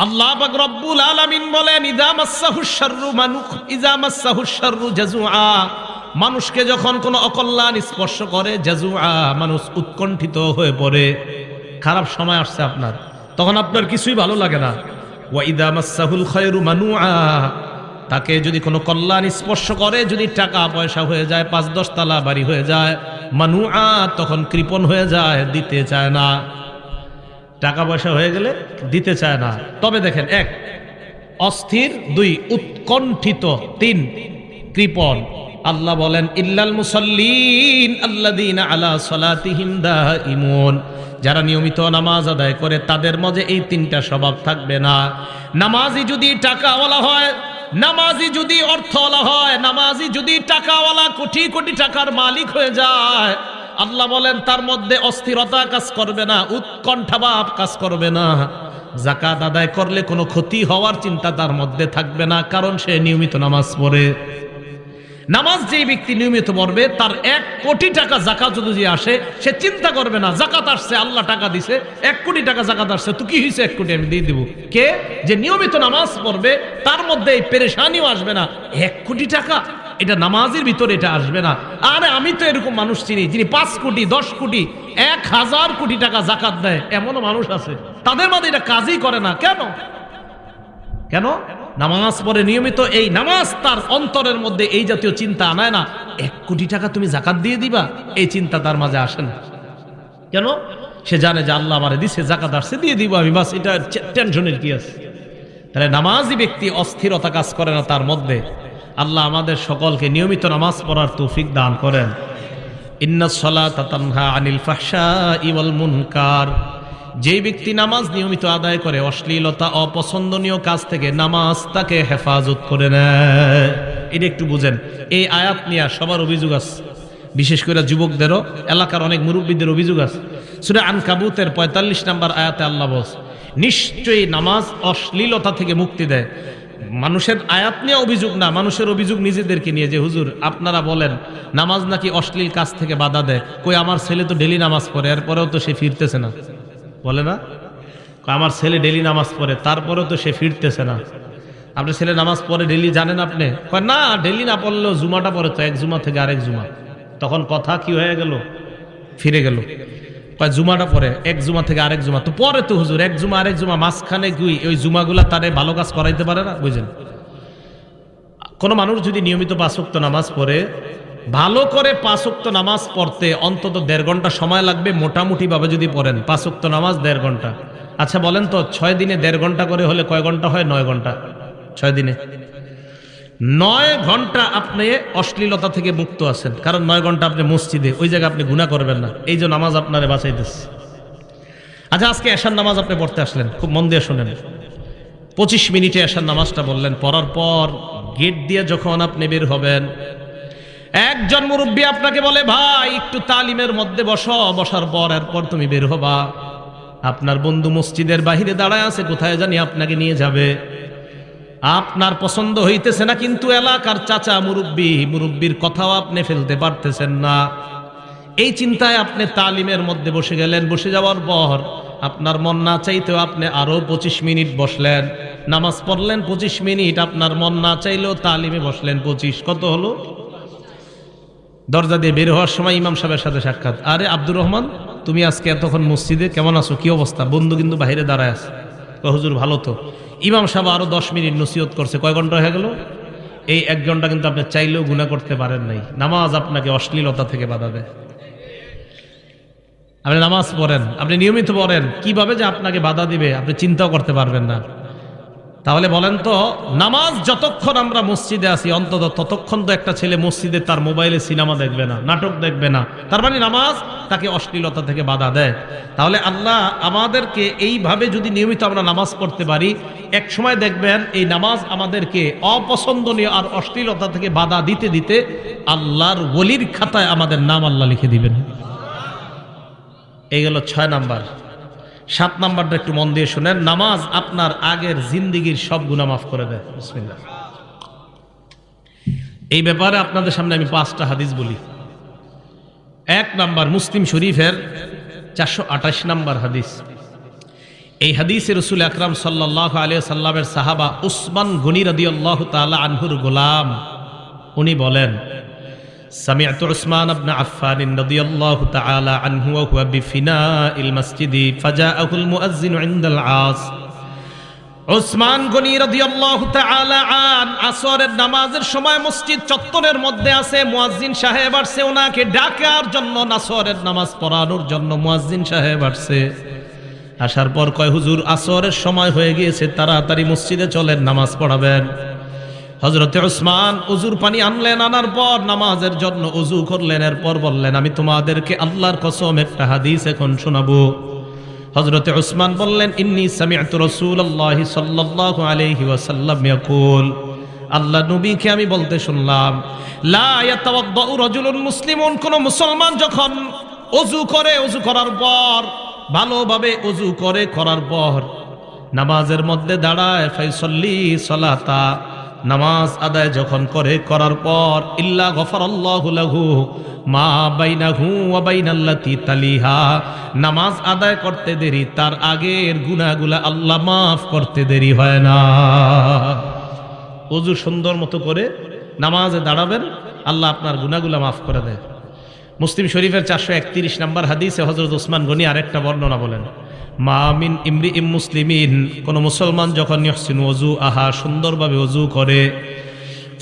আল্লাহ পাক রব্বুল আলামিন বলেন ইযা মাসসাহুশ শাররু জাজুআ, মানুষকে যখন কোনো অকল্যাণ স্পর্শ করে জাজুআ, মানুষ উৎকণ্ঠিত হয়ে পড়ে। খারাপ সময় আসছে আপনার, তখন আপনার কিছুই ভালো লাগে না। ওয়া ইযা মাসসাহুল খায়রু মানুআ, তাকে যদি কোনো কল্যাণ স্পর্শ করে, যদি টাকা পয়সা হয়ে যায়, ৫-১০ তলা বাড়ি হয়ে যায়, মানুআ, তখন কৃপণ হয়ে যায়, দিতে চায় না। টাকা পয়সা হয়ে গেলে দিতে চায় না। তবে দেখেন, ১ অস্থির, ২ উৎকণ্ঠিত, ৩ কৃপণ। আল্লাহ বলেন ইল্লাল মুসাল্লিন আল্লাযীনা আলা সালাতিহিম দাঈমুন, যারা নিয়মিত নামাজ আদায় করে তাদের মাঝে এই ৩টা স্বভাব থাকবে না। নামাজি যদি টাকাওয়ালা হয়, নামাজি যদি অর্থওয়ালা হয়, নামাজি যদি টাকাওয়ালা কোটি কোটি টাকার মালিক হয়ে যায়, আল্লাহ বলেন তার মধ্যে অস্থিরতা কাজ করবে না, উৎকণ্ঠাভাব কাজ করবে না। যাকাত আদায় করলে কোনো ক্ষতি হওয়ার চিন্তা তার মধ্যে থাকবে না, কারণ সে নিয়মিত নামাজ পড়ে। নামাজ যেই ব্যক্তি নিয়মিত পড়বে, তার ১ কোটি টাকা যাকাত যদি আসে, সে চিন্তা করবে না যাকাত আসছে, আল্লাহ টাকা দিছে, ১ কোটি টাকা যাকাত আসছে, তো কি হয়েছে, ১ কোটি আমি দিয়ে দিব। কে যে নিয়মিত নামাজ পড়বে, তার মধ্যে এই পেরেশানিও আসবে না। ১ কোটি টাকা, এটা নামাজের ভিতরে এটা আসবে না। আরে আমি তো এরকম মানুষ চিনি, যিনি ৫ কোটি, ১০ কোটি, ১,০০০ কোটি টাকা যাকাত দেয়, এমনও মানুষ আছে। তাদের মধ্যে এটা কাজই করে না। কেন? কেন? নামাজ পড়ে নিয়মিত, এই নামাজ তার অন্তরের মধ্যে এই জাতীয় চিন্তা আনায় না। ১ কোটি টাকা তুমি যাকাত দিয়ে দিবা, এই চিন্তা তার মাঝে আসে না। কেন? সে জানে যে আল্লাহ আমারে দিছে, যাকাত আসছে, দিয়ে দিব আমি, বাস, এটা টেনশনের কি আছে। তাহলে নামাজি ব্যক্তি অস্থিরতা কাজ করে না তার মধ্যে। আল্লাহ আমাদের সকলকে নিয়মিত নামাজ পড়ার তৌফিক দান করেন। ইন্নাস সালাতা তানহা আনিল ফাহশাই ওয়াল মুনকার, যেই ব্যক্তি নামাজ নিয়মিত আদায় করে, অশ্লীলতা, অপছন্দনীয় কাজ থেকে নামাজ তাকে হেফাজত করে নেয়। এটা একটু বুঝেন। এই আয়াত নিয়ে সবার অভিযোগ আছে, বিশেষ করে যুবকদেরও, এলাকার অনেক মুরব্বীদের অভিযোগ আছে। সূরা আনকাবুতের ৪৫ নম্বর আয়াতে আল্লাহ বলছে, নিশ্চয়ই নামাজ অশ্লীলতা থেকে মুক্তি দেয়। মানুষের আয়াত নিয়ে অভিযোগ না, মানুষের অভিযোগ নিজেদেরকে নিয়ে, যে হুজুর আপনারা বলেন নামাজ নাকি অশ্লীল কাজ থেকে বাধা দেয়। কই, আমার ছেলে তো ডেলি নামাজ পড়ে, এরপরেও তো সে ফিরতেছে না। বলে না, আমার ছেলে ডেলি নামাজ পড়ে, তারপরেও তো সে ফিরতেছে না। আপনার ছেলে নামাজ পড়ে ডেলি, জানেন আপনি? কয় না, ডেলি না পড়লেও জুমাটা পড়ে তো, ১ জুমা থেকে আরেক জুমা। তখন কথা কি হয়ে গেল? ফিরে গেল। কয় জুমাটা পড়ে ১ জুমা থেকে আরেক জুমা, তো পরে তো হুজুর ১ জুমা আরেক জুমা, মাঝখানে কি ওই জুমাগুলা তারে ভালো কাজ করাইতে পারে না? বুঝেন, কোনো মানুষ যদি নিয়মিত ৫ ওয়াক্ত নামাজ পড়ে, ভালো করে ৫ ওয়াক্ত নামাজ পড়তে অন্তত ১.৫ ঘন্টা সময় লাগবে, মোটামুটি ভাবে যদি পড়েন ৫ ওয়াক্ত নামাজ ১.৫ ঘন্টা। আচ্ছা বলেন তো, ৬ দিনে ১.৫ ঘন্টা করে হলে কয় ঘন্টা হয়? ৯ ঘন্টা। ৬ দিনে ৯ ঘন্টা আপনি অশ্লীলতা থেকে মুক্ত আছেন, কারণ ৯ ঘন্টা আপনি মসজিদে, ওই জায়গায় আপনি গুনাহ করবেন না। এই যে নামাজ আপনারে বাঁচাইতেছে। আচ্ছা, আজকে এশার নামাজ আপনি পড়তে আসলেন, খুব মন দিয়ে শোনেন। ২৫ মিনিটে এশার নামাজটা বললেন, পড়ার পর গেট দিয়ে যখন আপনি বের হবেন, একজন মুরব্বী আপনাকে বলে, ভাই একটু তালিমের মধ্যে বসো, বসার পর এরপর তুমি বের হবা। আপনার বন্ধু মসজিদের বাহিরে দাঁড়ায় আছে, কোথায় জানি আপনাকে নিয়ে যাবে। আপনার পছন্দ হইতেছে না, কিন্তু এলাকার চাচা মুরব্বীর কথাও আপনি ফেলতে পারতেছেন না। এই চিন্তায় আপনি তালিমের মধ্যে বসে গেলেন। বসে যাওয়ার পর আপনার মন না চাইতেও আপনি আরো ২৫ মিনিট বসলেন, নামাজ পড়লেন ২৫ মিনিট, আপনার মন না চাইলেও তালিমে বসলেন ২৫। কত হলো? দরজা দিয়ে বের হওয়ার সময় ইমাম সাহেবের সাথে সাক্ষাৎ। আরে আব্দুর রহমান, তুমি আজকে এতক্ষণ মসজিদে, কেমন আছো, কি অবস্থা? বন্ধু কিন্তু বাইরে দাঁড়ায় আছে। হুজুর ভালো তো। ইমাম সাহেব আরো ১০ মিনিট নসিহত করছে, কয় ঘন্টা হয়ে গেল? এই ১ ঘন্টা কিন্তু আপনি চাইলেও গুনাহ করতে পারেন নাই। নামাজ আপনাকে অশ্লীলতা থেকে বাধা দেয়। আপনি নামাজ পড়েন, আপনি নিয়মিত পড়েন, কিভাবে যে আপনাকে বাধা দিবে আপনি চিন্তাও করতে পারবেন না। তাহলে বলেন তো, নামাজ যতক্ষণ আমরা মসজিদে আছি, অন্তত ততক্ষণ তো একটা ছেলে মসজিদে তার মোবাইলে সিনেমা দেখবে না, নাটক দেখবে না। তার মানে নামাজ তাকে অশ্লীলতা থেকে বাধা দেয়। তাহলে আল্লাহ আমাদেরকে এইভাবে যদি নিয়মিত আমরা নামাজ পড়তে পারি, এক সময় দেখবেন এই নামাজ আমাদেরকে অপছন্দনীয় আর অশ্লীলতা থেকে বাধা দিতে দিতে আল্লাহর ওলির খাতায় আমাদের নাম আল্লাহ লিখে দিবেন। এই গেল ৬ নাম্বার। ৭ নাম্বারটা একটু মন দিয়ে শুনেন, নামাজ আপনার আগের জিন্দিগির সব গুনাহ মাফ করে দেয়। বিসমিল্লাহ। এই ব্যাপারে আপনাদের সামনে আমি ৫টা হাদিস বলি। ১ নাম্বার, মুসলিম শরীফের ৪২৮ নাম্বার হাদিস। এই হাদিসে রাসূল আকরাম সাল্লাল্লাহু আলাইহি সাল্লামের সাহাবা উসমান গনি রাদিয়াল্লাহু তাআলা আনহুর গোলাম উনি বলেন, সামি'তু উসমান ইবনে আফফান রাদিয়াল্লাহু তাআলা আনহু ওয়া হুয়া বিফিনাইল মসজিদি ফাজাআহুল মুয়াজ্জিন ইনদাল আস। উসমান গনি রাদিয়াল্লাহু তাআলা আন আসরের নামাজের সময় মসজিদ চত্বরের মধ্যে আছে, মুয়াজ্জিন সাহেব আসছে ওনাকে ডাকার জন্য, আসরের নামাজ পড়ানোর জন্য মুয়াজ্জিন সাহেব আসছে। আসার পর কয়, হুজুর আসরের সময় হয়ে গিয়েছে, তাড়াতাড়ি মসজিদে চলেন, নামাজ পড়াবেন। হযরতে উসমান ওযুর পানি আনলেন, আনার পর নামাজের জন্য ওযু করলেন, এরপর বললেন, আমি তোমাদেরকে আল্লাহর কসম একটা হাদিস এখন শোনাবো। হযরতে উসমান বললেন, ইন্নী সামি'তু রাসূলুল্লাহ সাল্লাল্লাহু আলাইহি ওয়াসাল্লাম ইয়াকুল, আল্লাহ নবীকে আমি বলতে শুনলাম, লা ইয়াতাওয়াদ্দাউ রাজুলুন মুসলিমুন, কোন মুসলমান যখন ওযু করে, ওযু করার পর ভালোভাবে ওযু করে, করার পর নামাজের মধ্যে দাঁড়ায়, ফাইসাল্লি সালাতা, নামাজ আদায় যখন করে, করার পর ইল্লা গফারাল্লাহু লাহু মা বাইনাহু ওয়া বাইনাল্লাতি তালিহা, নামাজ আদায় করতে দেরি, তার আগের গুনাহগুলা আল্লাহ মাফ করতে দেরি হয় না। ওযু সুন্দর মতো করে নামাজে দাঁড়াবেন, আল্লাহ আপনার গুনাহগুলা মাফ করে দেয়। মুসলিম শরীফের 431 নম্বর হাদিসে হযরত উসমান গনি আরেকটা বর্ণনা বলেন, মা মিন ইমরিইম মুসলিমিন, কোন মুসলমান যখন ইহসিনু ওযু আহা, সুন্দরভাবে ওযু করে,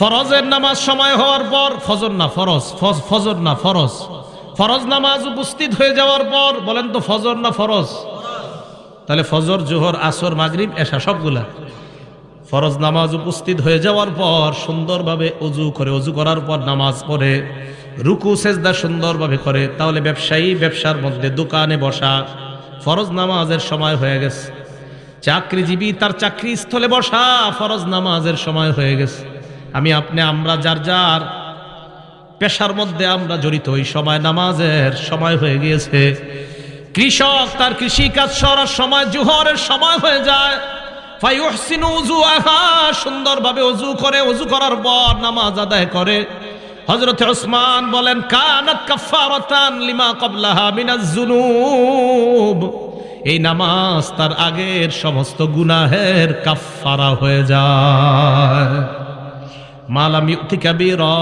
ফরজের নামাজ সময় হওয়ার পর, ফজর না ফরজ, ফজর না ফরজ, ফরজ নামাজ উপস্থিত হয়ে যাওয়ার পর, বলেন তো ফজর না ফরজ? তাহলে ফজর, জোহর, আসর, মাগরিব, এশা সবগুলা ফরজ নামাজ উপস্থিত হয়ে যাওয়ার পর সুন্দরভাবে ওযু করে, ওযু করার পর নামাজ পড়ে, রুকু সেজদা সুন্দরভাবে করে, তাহলে ব্যবসায়ী ব্যবসার মধ্যে দোকানে বসা, ফরজ নামাজের সময় হয়ে গেছে। চাকরিজীবী তার চাকরি স্থলে বসা, ফরজ নামাজের সময় হয়ে গেছে। আমি আপনি আমরা যার যার পেশার মধ্যে আমরা জড়িত, ওই সময় নামাজের সময় হয়ে গিয়েছে। কৃষক তার কৃষি কাজ করার সময়, জোহরের সময় হয়ে যায়, ফায়ুহসিনু উযুআহা, সুন্দরভাবে ওযু করে, ওযু করার পর নামাজ আদায় করে। হযরত উসমান বলেন, কানাত কাফফারাতান লিমা ক্বাবলাহা মিনাজ যুনুব, এই নামাজ তার আগের সমস্ত গুনাহের কাফফারা হয়ে যায়। মালাম ইউতি কাবীরা,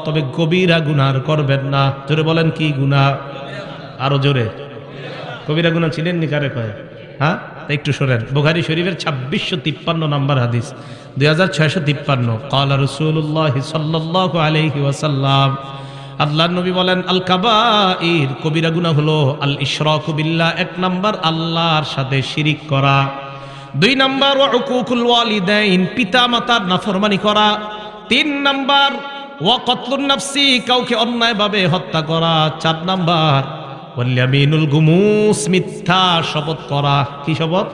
তবে কবিরা গুনাহ করবেন না। জোরে বলেন, কি গুনাহ? আরো জোরে। কবিরা গুনাহ চিনেন নি? কারে কয়? হ্যাঁ, একটু শোনেন। বুখারী শরীফের 2653 নম্বর হাদিস, 2653, ক্বালা রাসূলুল্লাহ সাল্লাল্লাহু আলাইহি ওয়াসাল্লাম, আল্লাহর নবী বলেন, আল কাবাইর, কবিরা গুনাহ হলো আল ইশরাকু বিল্লাহ, 1 নাম্বার আল্লাহর সাথে শিরিক করা, 2 নাম্বার ওয়া উকুকুল ওয়ালিদাইন, পিতা মাতার নাফরমানি করা, 3 নাম্বার ওয়া কতলুন নাফসি, কাউকে অন্যায়ভাবে হত্যা করা, 4 নাম্বার ওয়াল ইয়ামিনুল গুমুস, মিথ্যা শপথ করা। কি শপথ?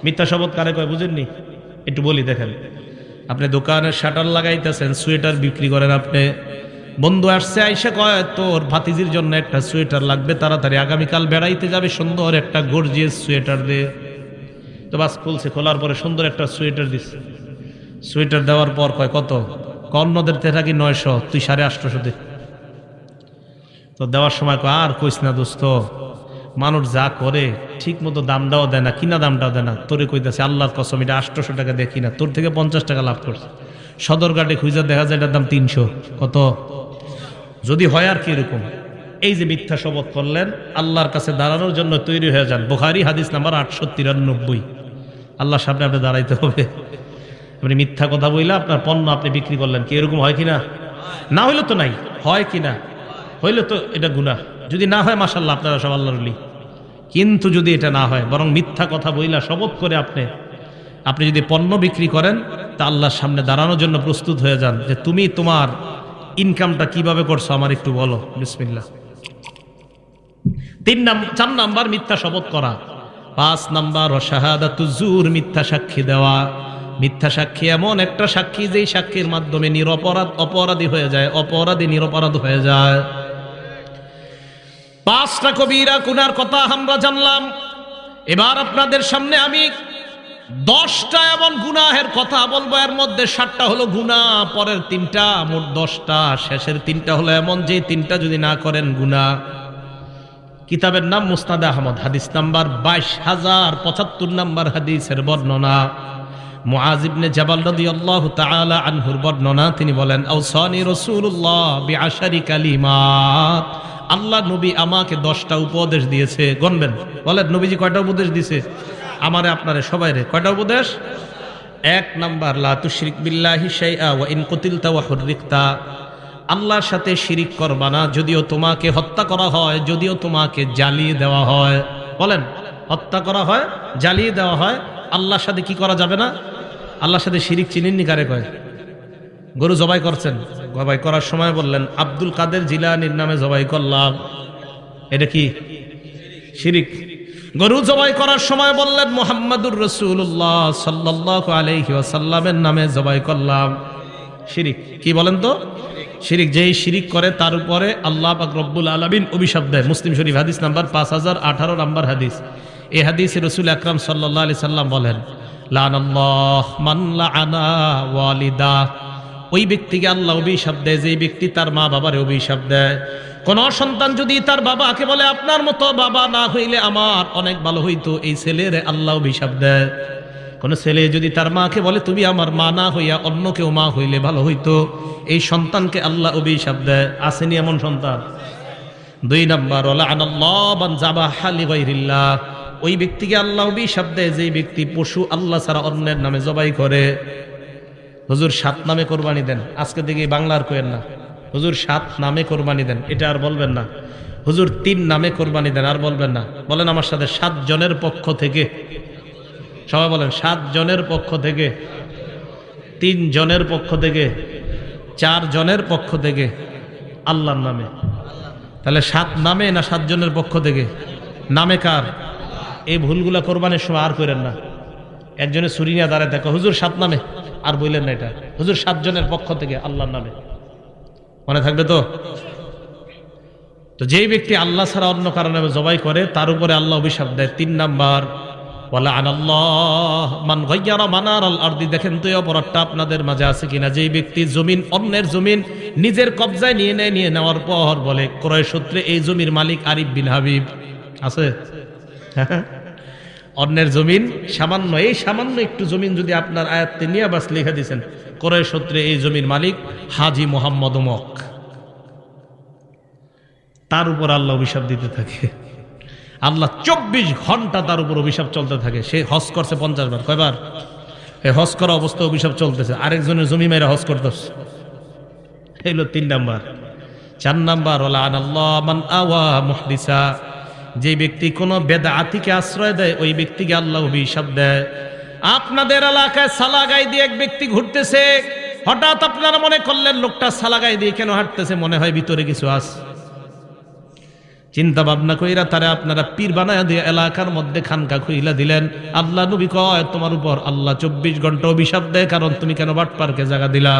মিথ্যা শপথ কারে কয় বুঝেননি? একটু বলি, দেখেন, আপনি দোকানের শাটার লাগাইতেছেন, সোয়েটার বিক্রি করেন, আপনি বন্ধু আসছে, আইসা কয় তোর ভাতিজির জন্য একটা সোয়েটার লাগবে, তাড়াতাড়ি আগামীকাল বেড়াইতে যাবে, সুন্দর একটা গর্জিয়াস সোয়েটার দিয়ে। তো বাস খুলছে, খোলার পরে সুন্দর একটা সোয়েটার দিচ্ছে। সোয়েটার দেওয়ার পর কয় কত? অন্যদের থাকি 900, তুই 850 দে। তো দেওয়ার সময় কয়, আর কইস না দোস্ত, মানুষ যা করে ঠিক মতো দামটাও দেয় না, কিনা দামটাও দেয় না। তোরে কইতাছে আল্লাহর কসম, এটা 800 টাকা দেখি না, তোর থেকে 50 টাকা লাভ করছে। সদরঘাটে খুঁজে দেখা যায় এটার দাম 300। কত? যদি হয় আর কি এরকম। এই যে মিথ্যা শপথ করলেন, আল্লাহর কাছে দাঁড়ানোর জন্য তৈরি হয়ে যান। বুখারী হাদিস নাম্বার 893। আল্লাহর সামনে আপনি দাঁড়াইতে হবে। আপনি মিথ্যা কথা বইলা আপনার পণ্য আপনি বিক্রি করলেন, কি এরকম হয় কিনা? না হইলে তো নাই, হয় কিনা? হইলে তো এটা গুনাহ। যদি না হয় মাশাআল্লাহ, আপনারা সব আল্লাহর ওলি। কিন্তু যদি এটা না হয়, বরং মিথ্যা কথা বইলা শপথ করে আপনি যদি পণ্য বিক্রি করেন, তা আল্লাহর সামনে দাঁড়ানোর জন্য প্রস্তুত হয়ে যান, যে তুমি তোমার ইনকামটা কিভাবে করছো আমার একটু বলো। বিসমিল্লাহ। 4 নাম্বার মিথ্যা শপথ করা। 5 নাম্বার শাহাদাতুজ জুর, মিথ্যা সাক্ষী দেওয়া। মিথ্যা সাক্ষী এমন একটা সাক্ষী, যেই সাক্ষীর মাধ্যমে অপরাধী হয়ে যায়, অপরাধী নিরপরাধ হয়ে যায়। 5টা কবিরা গুনার কথা আমরা জানলাম। এবার আপনাদের সামনে আমি 10টা এমন গুনাহের কথা বলবো, এর মধ্যে 7টা হলো গুনাহ, পরের 3টা, মোট 10টা। শেষের 3টা হলো এমন যে 3টা যদি না করেন গুনাহ। কিতাবের নাম মুসনাদে আহমদ, হাদিস নাম্বার 22,075 নাম্বার হাদিসের বর্ণনা। মুআজ ইবনে জাবাল রাদিয়াল্লাহু তাআলা আনহুর বর্ণনা, তিনি বলেন আওসানি রাসূলুল্লাহ বিআশারি কালিমাত, আল্লাহ নবী আমাকে 10টা উপদেশ দিয়েছে। গণবেন, বলেন নবীজি কয়টা উপদেশ দিয়েছে? আমারে আপনারে সবাইরে কয়টা উপদেশ? 1 নাম্বার, লা তুশরিক বিল্লাহি শাইআ ওয়া ইন কুতিলতা ওয়া হুররিকতা, আল্লাহর সাথে শিরিক করবা না, যদিও তোমাকে হত্যা করা হয়, যদিও তোমাকে জ্বালিয়ে দেওয়া হয়। বলেন, হত্যা করা হয়, জ্বালিয়ে দেওয়া হয়, আল্লাহর সাথে কি করা যাবে না? আল্লাহর সাথে শিরিক চিনেননি কারে কয়? গরু জবাই করছেন, জবাই করার সময় বললেন আব্দুল কাদের জিলানীর নামে জবাই করলাম, এটা কি শিরিক? গরু জবাই করার সময় বললেন মুহাম্মাদুর রাসূলুল্লাহ সাল্লাল্লাহু আলাইহি ওয়াসাল্লামের নামে জবাই করলাম, শিরিক। কি বলেন তো? শিরিক। যেই শিরিক করে তার উপরে আল্লাহ পাক রব্বুল আলামিন অভিশাপ দেয়। মুসলিম শরীফ হাদিস নাম্বার 5018 নাম্বার হাদিস। এই হাদিসে রাসূল আকরাম সাল্লাল্লাহু আলাইহি সাল্লাম বলেন, লানাল্লাহ মান লাআনা ওয়ালিদা, ওই ব্যক্তিকে আল্লাহ অভিশাপ দেয় যেই ব্যক্তি তার মা বাবার অভিশাপ দেয়। কোন সন্তান যদি তার বাবাকে বলে আপনার মতো বাবা না হইলে আমার অনেক ভালো হইতো, এই ছেলের আল্লাহ অভিশাপ দেয়। কোন ছেলে যদি তার মাকে বলে তুমি আমার মা না হইয়া অন্য কেউ মা হইলে ভালো হইতো, এই সন্তানকে আল্লাহ অভিশাপ দেয়। আসেনি এমন সন্তান? 2 নাম্বার, লাআনাল্লাহ মান যাবাহা লিগাইরিল্লাহ, ওই ব্যক্তিকে আল্লাহ অভিশাপ দেয় যেই ব্যক্তি পশু আল্লাহ ছাড়া অন্যের নামে জবাই করে। হুজুর 7 নামে কোরবানি দেন, আজকে থেকে বাংলার কোয়েন না। হুজুর 7 নামে কোরবানি দেন, এটা আর বলবেন না। হুজুর 3 নামে কোরবানি দেন, আর বলবেন না। বলেন আমার সাথে, 7 জনের পক্ষ থেকে। সবাই বলেন, 7 জনের পক্ষ থেকে, 3 জনের পক্ষ থেকে, 4 জনের পক্ষ থেকে, আল্লাহর নামে। তাহলে 7 নামে না 7 জনের পক্ষ থেকে? নামে কার? এই ভুলগুলা কোরবানির সময় আর করেন না। একজনে ছুরি নিয়ে দাঁড়ায় দেখো, হুজুর 7 নামে, আর বললেন না এটা। হুজুর 7 জনের পক্ষ থেকে, আল্লাহর নামে। মনে থাকবে তো? তো যেই ব্যক্তি আল্লাহ ছাড়া অন্য কারণে জবাই করে তার উপরে আল্লাহ অভিশাপ দেয়। 3 নাম্বার, ওয়ালাআনাল্লাহ মান গায়্যারা মানারাল আরদি, দেখেন তো এই অপরাধটা আপনাদের মাঝে আছে কিনা? যেই ব্যক্তি জমিন, অন্যের জমিন নিজের কবজায় নিয়ে নেয়, নিয়ে নেওয়ার পর বলে ক্রয় সূত্রে এই জমির মালিক আরিফ বিন হাবিব। আছে? অন্যের জমিন সামান্য, এই সামান্য একটু জমিন যদি আপনার আয়াতে নিয়ে বাস লিখে দিয়েছেন, ক্রয় সূত্রে এই জমির মালিক হাজী মোহাম্মদ মক, তার উপর আল্লাহ অভিশাপ দিতে থাকে। আল্লাহ 24 ঘন্টা তার উপর অভিশাপ চলতে থাকে। সে হজ করছে 50 বার। কয়বার? এই হজ করা অবস্থা অভিশাপ চলতেছে, আরেকজনের জমি মেরে হজ করতেছে। এগুলো 3 নাম্বার। 4 নাম্বার, লাআনাল্লাহ মান আওয়া মুহদিসা, যে ব্যক্তি কোনো বেদাতিকে আশ্রয় দেয় ওই ব্যক্তিকে আল্লাহ অভিশাপ দেয়। আপনাদের এলাকায় সালাগাই দিয়ে এক ব্যক্তি ঘুরতেছে, হঠাৎ আপনারা মনে করলেন লোকটা সালাগাই দিয়ে কেন হাঁটতেছে, মনে হয় ভিতরে কিছু আছে। চিন্তা ভাবনা কইরা তারে আপনারা পীর বানায়া দিয়ে এলাকার মধ্যে খানকা খুইলা দিলেন। আল্লাহ নবী কয় তোমার উপর আল্লাহ 24 ঘন্টা অভিশাপ দেয়, কারণ তুমি কেন বাটপারকে জায়গা দিলা।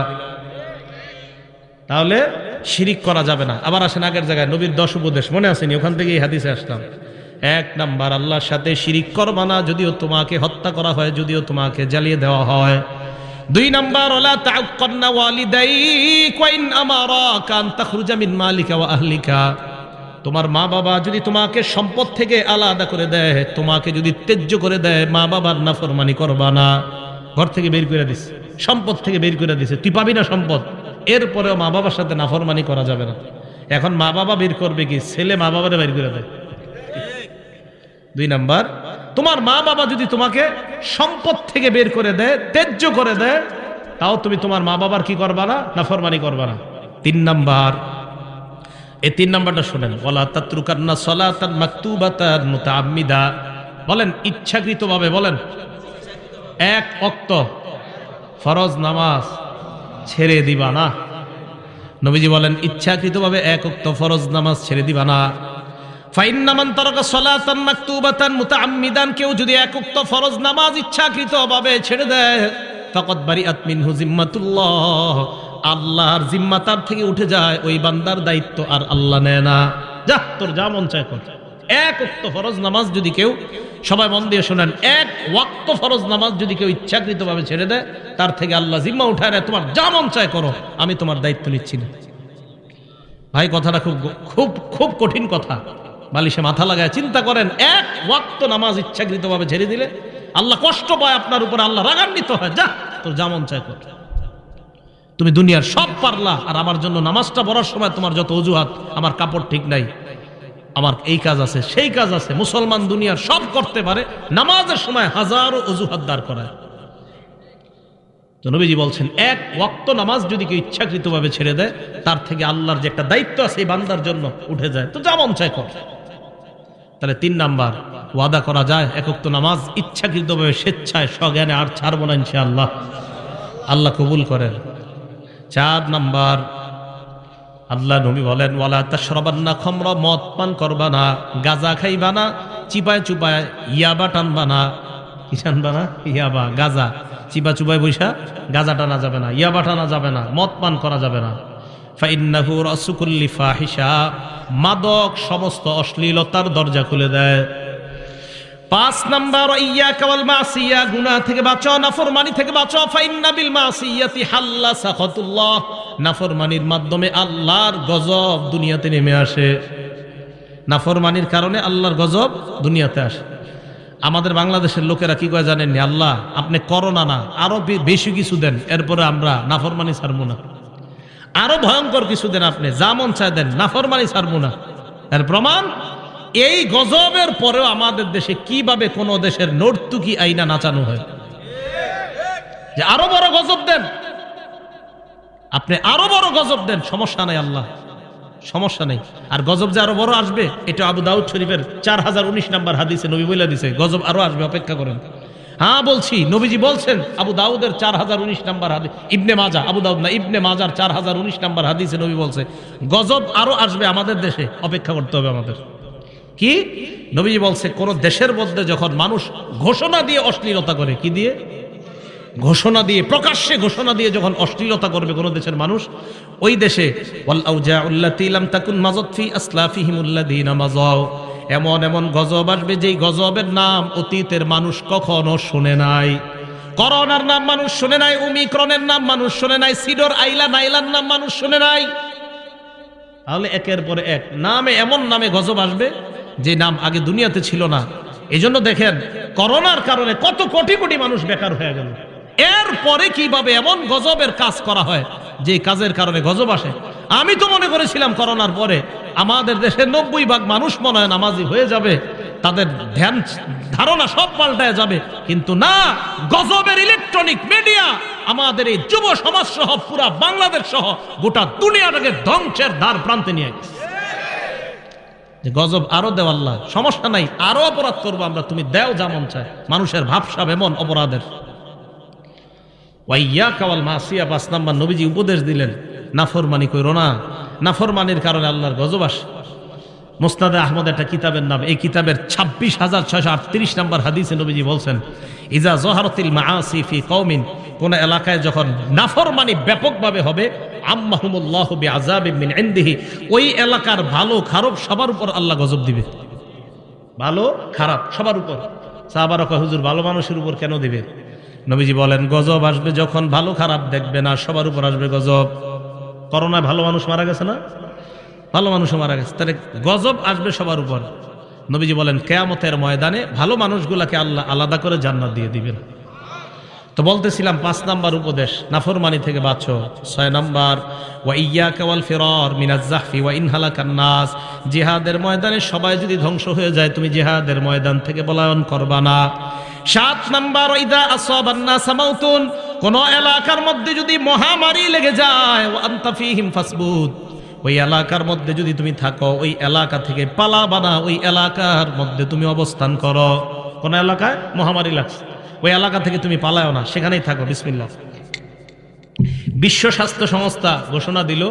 তাহলে শিরিক করা যাবে না। আবার আসেন আগের জায়গায়, নবীর 10 উপদেশ মনে আসেনি? ওখান থেকে এই হাদিসে আসলাম। 1 নাম্বার, আল্লাহর সাথে শিরিক করবা না, যদিও তোমাকে হত্যা করা হয়, যদিও তোমাকে জ্বালিয়ে দেওয়া হয়। 2 নাম্বার, ওয়ালা তা'আক্কারনা ওয়ালিদাইক ওয়া ইন আমারাকা আন তাখরুজা মিন মালিকা ওয়া আহলিকা, তোমার মা বাবা যদি তোমাকে সম্পদ থেকে আলাদা করে দেয়, তোমাকে যদি ত্যায্য করে দেয়, মা বাবার নাফরমানি করবা না। ঘর থেকে বের করে দিছে, সম্পদ থেকে বের করে দিছে, তুই পাবি না সম্পদ, এরপরেও মা বাবার সাথে নাফরমানি করা যাবে না। এখন মা বাবা বের করবে কি? ছেলে মা বাবারে বের করে দেয়। 2 নাম্বার, তোমার মা বাবা যদি তোমাকে সম্পদ থেকে বের করে দেয়, ত্যায্য করে দেয়, তাও তুমি তোমার মা বাবার কি করবা না? নাফরমানি করবা না। 3 নাম্বার, এই 3 নাম্বারটা শুনেন, ওয়ালা তাতরুকান্না সালাতান মাকতুবাতান মুতাআম্মিদা, বলেন ইচ্ছাকৃতভাবে, বলেন 1 ওয়াক্ত ফরজ নামাজ ছেড়ে দিবা না। নবীজি বলেন ইচ্ছাকৃতভাবে 1 ওয়াক্ত ফরজ নামাজ ছেড়ে দিবা না। ফাইন্না মান তারাকা সালাতান মাকতুবাতান মুতাআম্মিদান, কেউ যদি 1 ওয়াক্ত ফরজ নামাজ ইচ্ছাকৃতভাবে ছেড়ে দেয়, ফাকাদ বারিআত মিনহু জিম্মাতুল্লাহ, আল্লাহর জিম্মা তার থেকে উঠে যায়, ওই বান্দার দায়িত্ব আর আল্লাহ নেয় না। যা তোর যা মন চায় কর। 1 ওয়াক্ত ফরজ নামাজ যদি কেউ, সবাই মন দিয়ে শোনেন, 1 ওয়াক্ত ফরজ নামাজ যদি কেউ ইচ্ছাকৃতভাবে ছেড়ে দেয়, তার থেকে আল্লাহ জিম্মা উঠায় নেয়, তোমার যা মন চায় করো, আমি তোমার দায়িত্ব নিচ্ছি না। ভাই কথাটা খুব খুব খুব কঠিন কথা, বালিশে মাথা লাগায় চিন্তা করেন, এক ওয়াক্ত নামাজ ইচ্ছাকৃতভাবে ছেড়ে দিলে আল্লাহ কষ্ট পায় আপনার উপর, আল্লাহ রাগান্বিত হয়। যা তোর যেমন চায় কর, তুমি দুনিয়ার সব পারলা, আর আমার জন্য নামাজটা পড়ার সময় তোমার যত অজুহাত, আমার কাপড় ঠিক নাই, আমার এই কাজ আছে সেই কাজ আছে। মুসলমান দুনিয়ার সব করতে পারে, নামাজের সময় হাজারো অজুহাত দাঁড় করায়। তো নবীজি বলছেন, এক ওয়াক্ত নামাজ যদি কেউ ইচ্ছাকৃতভাবে ছেড়ে দেয়, তার থেকে আল্লাহর যে একটা দায়িত্ব আছে এই বান্দার জন্য উঠে যায়। তো যেমন চায় কর। তাহলে 3 নাম্বার, ওয়াদা করা যায় এক ওয়াক্ত নামাজ ইচ্ছাকৃতভাবে স্বেচ্ছায় সজ্ঞানে আর ছাড়বো না ইনশাআল্লাহ, আল্লাহ কবুল করেন। 4 নাম্বার, আল্লাহ নবী বলেন, ওয়ালা তাশরাবান্না খামরা, মদ পান করবা না, গাঁজা খাইবা না, চিপায় চুপায় ইয়াবা টানবা না। কি টানবা না? ইয়াবা, গাঁজা। চিপা চুপায় বৈশা গাঁজা টানা যাবে না, ইয়াবা টানা যাবে না, মদ পান করা যাবে না। ফাইন্নাহু রাসু কুল্লি ফাহিশা, মাদক সমস্ত অশ্লীলতার দরজা খুলে দেয়। 5 নাম্বার, ইয়াকা ওয়াল মাসিয়া, গুনাহ থেকে বাঁচো, নাফরমানি থেকে বাঁচো। ফাইন্না বিল মাসিয়াতি হাল্লা সাখাতুল্লাহ, নাফরমানির মাধ্যমে আল্লাহর গজব দুনিয়াতে নেমে আসে। নাফরমানির কারণে আল্লাহর গজব দুনিয়াতে আসে। আমাদের বাংলাদেশের লোকেরা কি কয় জানেন? আল্লাহ আপনি করোনা না, আরো বেশি কিছু দেন, এরপরে আমরা নাফরমানি ছাড়বো না। আরো ভয়ঙ্কর কিছু দেন, আপনি যা মন চায় দেন, নাফরমানি ছাড়বো না। এর প্রমাণ, এই গজবের পরেও আমাদের দেশে কিভাবে কোন দেশের নর্তুকি আইনা নাচানো হয়, যে আরো বড় গজব দেন, আপনি আরো বড় গজব দেন, সমস্যা নাই আল্লাহ, সমস্যা নেই। আর গজব যে আরো বড় আসবে, এটা আবু দাউদ শরীফের 4019 নাম্বার হাদিসে নবী বলে দিছে, গজব আরো আসবে, অপেক্ষা করেন। হ্যাঁ বলছি, নবীজি বলছেন, আবু দাউদের 4019 নাম্বার হাদিস, ইবনে মাজা, আবু দাউদ না, ইবনে মাজার 4019 নাম্বার হাদিসে নবী বলছে, গজব আরো আসবে আমাদের দেশে, অপেক্ষা করতে হবে আমাদের। কি নবীজি বলছে, কোন দেশের মধ্যে যখন মানুষ ঘোষণা দিয়ে অশ্লীলতা করে, কি দিয়ে? ঘোষণা দিয়ে, প্রকাশ্যে ঘোষণা দিয়ে যখন অশ্লীলতা করবে কোন দেশের মানুষ, ওই দেশে ওয়াল আউজাউল্লাতী লাম তাকুন মাযাত ফি আসলাফিহিমুল্লাযীনা মাযাও, এমন এমন গজব আসবে যেই গজবের নাম অতীতের মানুষ কখনো শুনে নাই। করোনার নাম মানুষ শুনে নাই, ওমিক্রনের নাম মানুষ শুনে নাই, সিডর আইলা নাইলার নাম মানুষ শুনে নাই। তাহলে একের পরে এক নামে, এমন নামে গজব আসবে যে নাম আগে দুনিয়াতে ছিল না। এই জন্য দেখেন, করোনার কারণে কত কোটি কোটি মানুষ বেকার হয়ে গেল। এরপরে কিভাবে এমন গজবের কাজ করা হয় যে কাজের কারণে গজব আসে। আমি তো মনে করেছিলাম করোনার পরে আমাদের দেশের 90% মানুষ মনে হয় নামাজি হয়ে যাবে, তাদের ধ্যান ধারণা সব পাল্টায় যাবে, কিন্তু না, গজবের ইলেকট্রনিক মিডিয়া আমাদের এই যুব সমাজ সহ পুরা বাংলাদেশ সহ গোটা দুনিয়াটাকে ধ্বংসের দ্বার প্রান্তে নিয়ে গেছে। যে গজব আরো দেও আল্লাহ, সমস্যা নাই, আরো অপরাধ করবো আমরা, তুমি দেও যেমন চায়। মানুষের ভাবসাব এমন অপরাধের। ওয়াইয়াকা ওয়াল মাসিয়া, 5 নাম্বার নবীজি উপদেশ দিলেন, নাফরমানি কইরো না, নাফরমানির কারণে আল্লাহর গজব আসে। মুসনাদে আহমদ একটা কিতাবের নাম, এই কিতাবের 26,638 নাম্বার হাদিসে নবীজি বলছেন, ইজা যহারাতিল মাআসি ফি কওমিন, কোন এলাকায় যখন নাফরমানি ব্যাপকভাবে হবে, আম্মাহুমুল্লাহু বিআযাবিন মিন ইনদিহি, ওই এলাকার ভালো খারাপ সবার উপর আল্লাহ গজব দিবে। ভালো খারাপ সবার উপর। সাহাবারা কয়, হুজুর ভালো মানুষের উপর কেন দিবে? নবীজি বলেন, গজব আসবে যখন ভালো খারাপ দেখবে না, সবার উপর আসবে গজব। করোনায় ভালো মানুষ মারা গেছে না? ভালো মানুষও মারা গেছে, তাহলে গজব আসবে সবার উপর। নবীজি বলেন, কিয়ামতের ময়দানে ভালো মানুষগুলাকে আল্লাহ আলাদা করে জান্নাত দিয়ে দিবেন। তো বলতেছিলাম 5 নাম্বার উপদেশ, নাফরমানি থেকে বাঁচো। 6 নাম্বার, ওয়া ইয়্যাকা ওয়াল ফিরার মিনাজ যাহফি ওয়া ইন হালাকান নাস, জিহাদের ময়দানে সবাই যদি ধ্বংস হয়ে যায়, তুমি জিহাদের ময়দান থেকে পলায়ন করবা না। 7 নাম্বার, ইদা আসাবান নাস মাউতুন, কোন এলাকার মধ্যে যদি মহামারী লেগে যায়, ওয়া আনতা ফীহিম ফাসবুত, ওই এলাকার মধ্যে যদি তুমি থাকো, ওই এলাকা থেকে পালাবা না, ওই এলাকার মধ্যে তুমি অবস্থান করো। কোন এলাকায় মহামারী লাগছে, ওই এলাকা থেকে তুমি পালাও না, সেখানেই থাকো। বিসমিল্লাহ। বিশ্ব স্বাস্থ্য সংস্থা ঘোষণা দিল,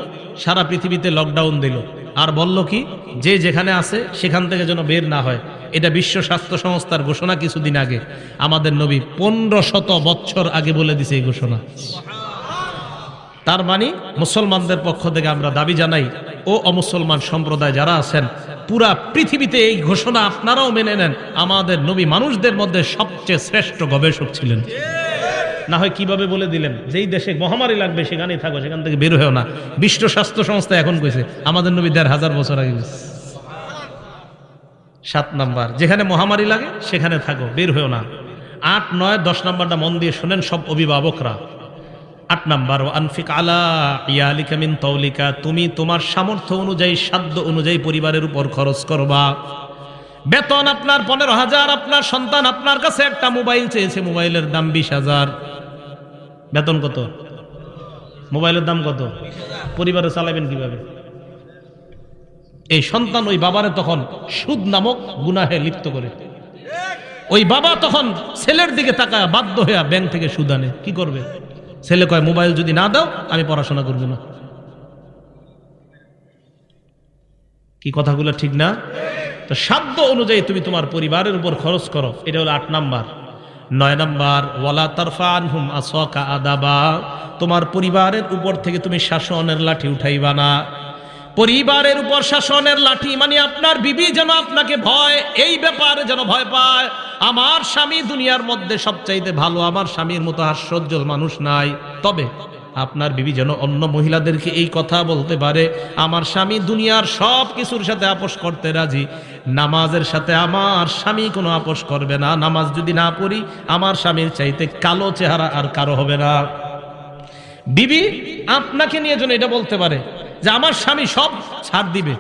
সারা পৃথিবীতে লকডাউন দিল, আর বলল কি, যে যেখানে আছে সেখান থেকে যেন বের না হয়। এটা বিশ্ব স্বাস্থ্য সংস্থার ঘোষণা কিছুদিন আগে। আমাদের নবী 1500 বছর আগে বলে দিছে এই ঘোষণা। তার মানে মুসলমানদের পক্ষ থেকে আমরা দাবি জানাই, ও অমুসলমান সম্প্রদায় যারা আছেন, পুরা পৃথিবীতে এই ঘোষণা আপনারাও মেনে নেন। আমাদের নবী মানুষদের মধ্যে সবচেয়ে শ্রেষ্ঠ গবেষক ছিলেন। না হয় কিভাবে বলে দিলেন, যেই দেশে মহামারী লাগবে সেখানেই থাকো, সেখান থেকে বের হয়েও না। বিশ্ব স্বাস্থ্য সংস্থা এখন কইছে, আমাদের নবী 1500 বছর আগে গেছে। 7 নাম্বার, যেখানে মহামারী লাগে সেখানে থাকো, বের হয়েও না। 8, 9, 10 নাম্বারটা মন দিয়ে শোনেন সব অভিভাবকরা। 8 নাম্বার, আনফিক আলা ইয়ালিকা মিন তাওলিকা, তুমি তোমার সামর্থ্য অনুযায়ী, সাধ্য অনুযায়ী পরিবারের উপর খরচ করবা। বেতন আপনার 15,000, আপনার সন্তান আপনার কাছে একটা মোবাইল চেয়েছে, মোবাইলের দাম 20,000। বেতন কত? মোবাইলের দাম কত? পরিবারে চালাবেন কিভাবে? এই সন্তান ওই বাবারে তখন সুদ নামক গুনাহে লিপ্ত করে। ওই বাবা তখন ছেলের দিকে তাকায় বাধ্য হয়ে ব্যাংক থেকে সুদ আনে। কি করবে? ছেলে কয়, মোবাইল যদি না দাও আমি পড়াশোনা করব না। কি কথাগুলো ঠিক না? তো সাধ্য অনুযায়ী তুমি তোমার পরিবারের উপর খরচ করো, এটা হলো 8 নাম্বার। 9 নাম্বার, ওয়ালা তারফা আনহুম আসাকা আদাবা, তোমার পরিবারের উপর থেকে তুমি শাসনের লাঠি উঠাইবা না। পরিবারের উপর শাসনের লাঠি মানে আপনার বিবি যেন আপনাকে ভয়, এই ব্যাপারে যেন ভয় পায়, আমার স্বামী দুনিয়ার মধ্যে সবচাইতে ভালো, আমার স্বামীর মতো হাস্যোজ্জ্বল মানুষ নাই। তবে আপনার বিবি যেন অন্য মহিলাদেরকে এই কথা বলতে পারে, আমার স্বামী দুনিয়ার সব কিছুর সাথে আপোষ করতে রাজি, নামাজের সাথে আমার স্বামী কোনো আপোষ করবে না। নামাজ যদি না পড়ি আমার স্বামীর চাইতে কালো চেহারা আর কারো হবে না। বিবি আপনাকে নিয়ে যেন এটা বলতে পারে যে আমার স্বামী সব ছাড় দিবে,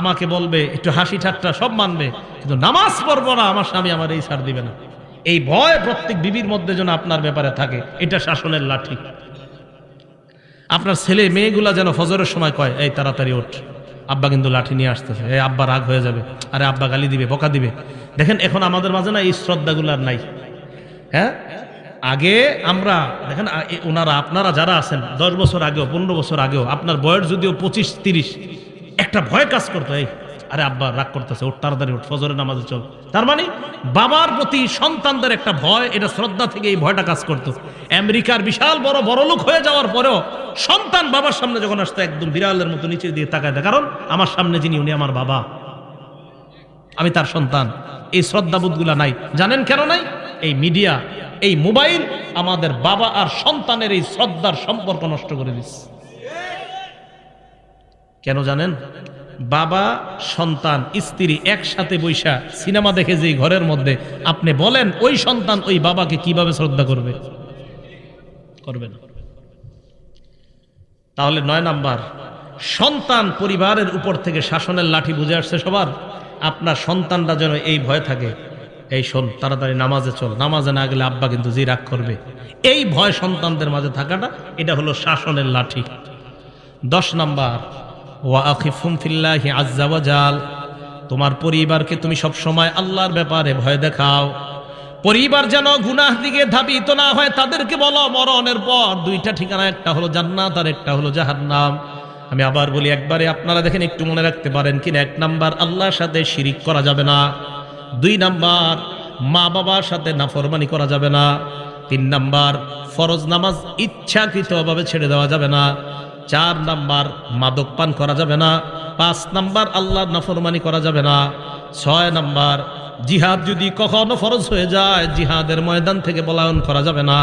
আমাকে বলবে একটু হাসি ঠাট্টা সব মানবে, কিন্তু নামাজ পড়বো না, আমার স্বামী আমার এই ছাড় দিবে না। এই ভয় প্রত্যেক বিবির মধ্যে যেন আপনার ব্যাপারে থাকে, এটা শাসনের লাঠি। আপনার ছেলে মেয়েগুলা যেন ফজরের সময় কয়, এই তাড়াতাড়ি ওঠ, আব্বা কিন্তু লাঠি নিয়ে আসতেছে, এই আব্বা রাগ হয়ে যাবে, আরে আব্বা গালি দিবে, বকা দিবে। দেখেন এখন আমাদের মাঝে না এই শ্রদ্ধাগুলার নাই। হ্যাঁ, আগে আমরা দেখেন ওনারা, আপনারা যারা আছেন 10 বছর আগেও, 15 বছর আগেও, আপনার বয়স যদিও 25-30, একটা ভয় কাজ করতো, এই আরে আব্বা রাগ করতেছে, ওঠ তাড়াতাড়ি ওঠ, ফজরের নামাজে চল। তার মানে বাবার প্রতি সন্তানদের একটা ভয়, এটা শ্রদ্ধা থেকে এই ভয়টা কাজ করতো। আমেরিকার বিশাল বড় বড়লোক হয়ে যাওয়ার পরেও সন্তান বাবার সামনে যখন আসতো একদম বিড়ালের মতো নিচে দিয়ে তাকায় দেয়, কারণ আমার সামনে যিনি উনি আমার বাবা, আমি তার সন্তান। এই শ্রদ্ধাবোধগুলা নাই। জানেন কেন নাই? এই মিডিয়া, এই মোবাইল আমাদের বাবা আর সন্তানের এই শ্রদ্ধার সম্পর্ক নষ্ট করে দিচ্ছে। কেন জানেন? বাবা, সন্তান, স্ত্রী একসাথে বৈশা সিনেমা দেখে যে ঘরের মধ্যে, আপনি বলেন ওই সন্তান ওই বাবাকে কিভাবে শ্রদ্ধা করবে? করবে না। তাহলে 9 নাম্বার, সন্তান পরিবারের উপর থেকে শাসনের লাঠি বুঝে আসছে সবার। আপনার সন্তানরা যেন এই ভয় থাকে, এই শোন তাড়াতাড়ি নামাজে চল, নামাজে না গেলে আব্বা কিন্তু যে রাগ করবে। এই ভয় সন্তানদের মাঝে থাকাটা, এটা হলো শাসনের লাঠি। 10 নাম্বার, ওয়া আখিফুম ফিল্লাহি আজ্জা ওয়া জাল, তোমার পরিবারকে তুমি সব সময় আল্লাহর ব্যাপারে ভয় দেখাও। পরিবার যেন গুনাহ দিকে ধাবিত না হয়। তাদেরকে বলো মরণের পর 2টা ঠিকানা, একটা হলো জান্নাত আর একটা হলো জাহান্নাম। আমি আবার বলি একবারে, আপনারা দেখেন একটু মনে রাখতে পারেন কিনা। 1 নাম্বার, আল্লাহর সাথে শিরিক করা যাবে না। 2 নাম্বার, মা বাবার সাথে নাফরমানি করা যাবে না। 3 নাম্বার, ফরজ নামাজ ইচ্ছাকৃতভাবে ছেড়ে দেওয়া যাবে না। 4 নাম্বার, মাদক পান করা যাবে না। 5 নাম্বার, আল্লাহর নাফরমানি করা যাবে না। 6 নাম্বার, জিহাদ যদি কখনো ফরজ হয়ে যায়, জিহাদের ময়দান থেকে পলায়ন করা যাবে না।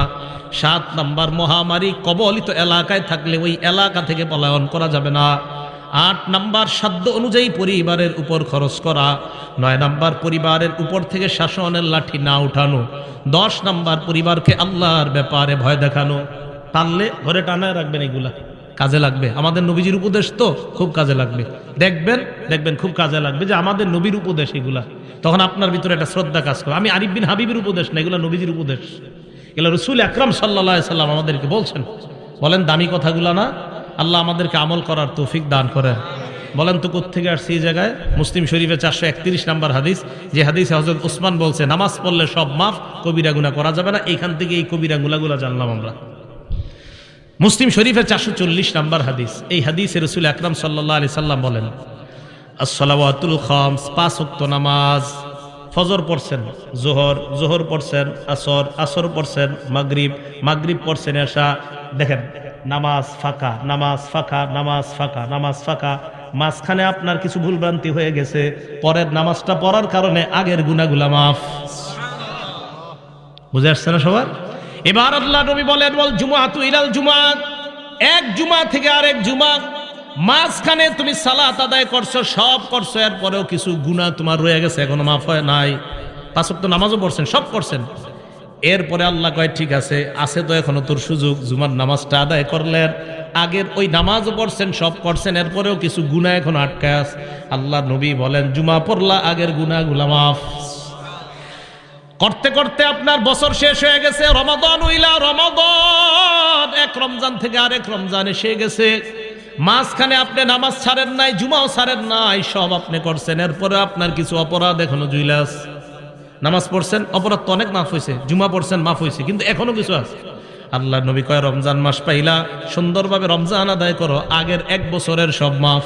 7 নাম্বার, মহামারী কবলিত এলাকায় থাকলে ওই এলাকা থেকে পলায়ন করা যাবে না। 8 নাম্বার, সাধ্য অনুযায়ী পরিবারের উপর খরচ করা। 9 নাম্বার, পরিবারের উপর থেকে শাসনের লাঠি না উঠানো। 10 নাম্বার, পরিবারকে আল্লাহর ব্যাপারে ভয় দেখানো। টানলে ঘরে টানায় রাখবেন, এগুলা কাজে লাগবে। আমাদের নবীজির উপদেশ তো খুব কাজে লাগবে। দেখবেন খুব কাজে লাগবে যে আমাদের নবীর উপদেশ এগুলা। তখন আপনার ভিতরে একটা শ্রদ্ধা কাজ করে। আমি আরিফ বিন হাবিবের উপদেশ না, এগুলা নবীজির উপদেশ। এগুলা রাসূল আকরাম সাল্লাল্লাহু আলাইহি সাল্লাম আমাদেরকে বলছেন। বলেন দামি কথাগুলা না? আল্লাহ আমাদেরকে আমল করার তৌফিক দান করেন। বলেন তো কোত্থেকে আসছে এই জায়গায়? মুসলিম শরীফে 431 নাম্বার হাদিস, যে হাদিসে হযরত উসমান বলছে নামাজ পড়লে সব মাফ, কবিরা গুনাহ করা যাবে না। এইখান থেকে এই কবিরা গুনাহগুলো জানলাম আমরা। মুসলিম শরীফের 440 নাম্বার হাদিস। এই হাদিসে রাসূল আকরাম সাল্লাল্লাহু আলাইহি সাল্লাম বলেন, as-salawatul khams, 5 ওয়াক্ত নামাজ। ফজর পড়ছেন, জোহর পড়ছেন, আসর পড়ছেন, মাগরিব পড়ছেন, এশা। দেখেন নামাজ ফাঁকা, নামাজ ফাঁকা। মাঝখানে আপনার কিছু ভুলভ্রান্তি হয়ে গেছে, পরের নামাজটা পড়ার কারণে আগের গুনাহগুলা মাফ। বুঝে আসছে না সবার? এবার আল্লাহ নবী বলেন, ওয়াল জুমআতু ইলাল জুমআত, এক জুমা থেকে আরেক জুমা, মাঝখানে তুমি সালাত আদায় করছো, সব করছো, এরপরেও কিছু গুনাহ তোমার রয়ে গেছে, এখনো মাফ হয় নাই। 5 ওয়াক্ত নামাজও পড়ছেন, সব করছেন, এরপরে আল্লাহ কয় ঠিক আছে, আছে তো এখনো তোর সুযোগ, জুমার নামাজটা আদায় করলেন, আগের ওই নামাজও পড়ছেন, সব করছেন, এরপরেও কিছু গুনাহ এখন আটকে আছে। আল্লাহ নবী বলেন জুমা পড়লা, আগের গুনাহগুলো মাফ। করতে করতে আপনার বছর শেষ হয়ে গেছে, রমাদান উইলা রমাদান, এক রমজান থেকে আরেক রমজান এসে গেছে, মাঝখানে আপনি নামাজ ছাড়েন নাই, জুমাও ছাড়েন নাই, সব আপনি করছেন, এরপরে আপনার কিছু অপরাধ এখনো জুইলাস। নামাজ পড়ছেন, অপরাধ তো অনেক মাফ হয়েছে, জুমা পড়ছেন মাফ হয়েছে, কিন্তু এখনো কিছু আছে। আল্লাহ নবী কয় রমজান মাস পাইলা, সুন্দরভাবে রমজান আদায় করো, আগের 1 বছরের সব মাফ।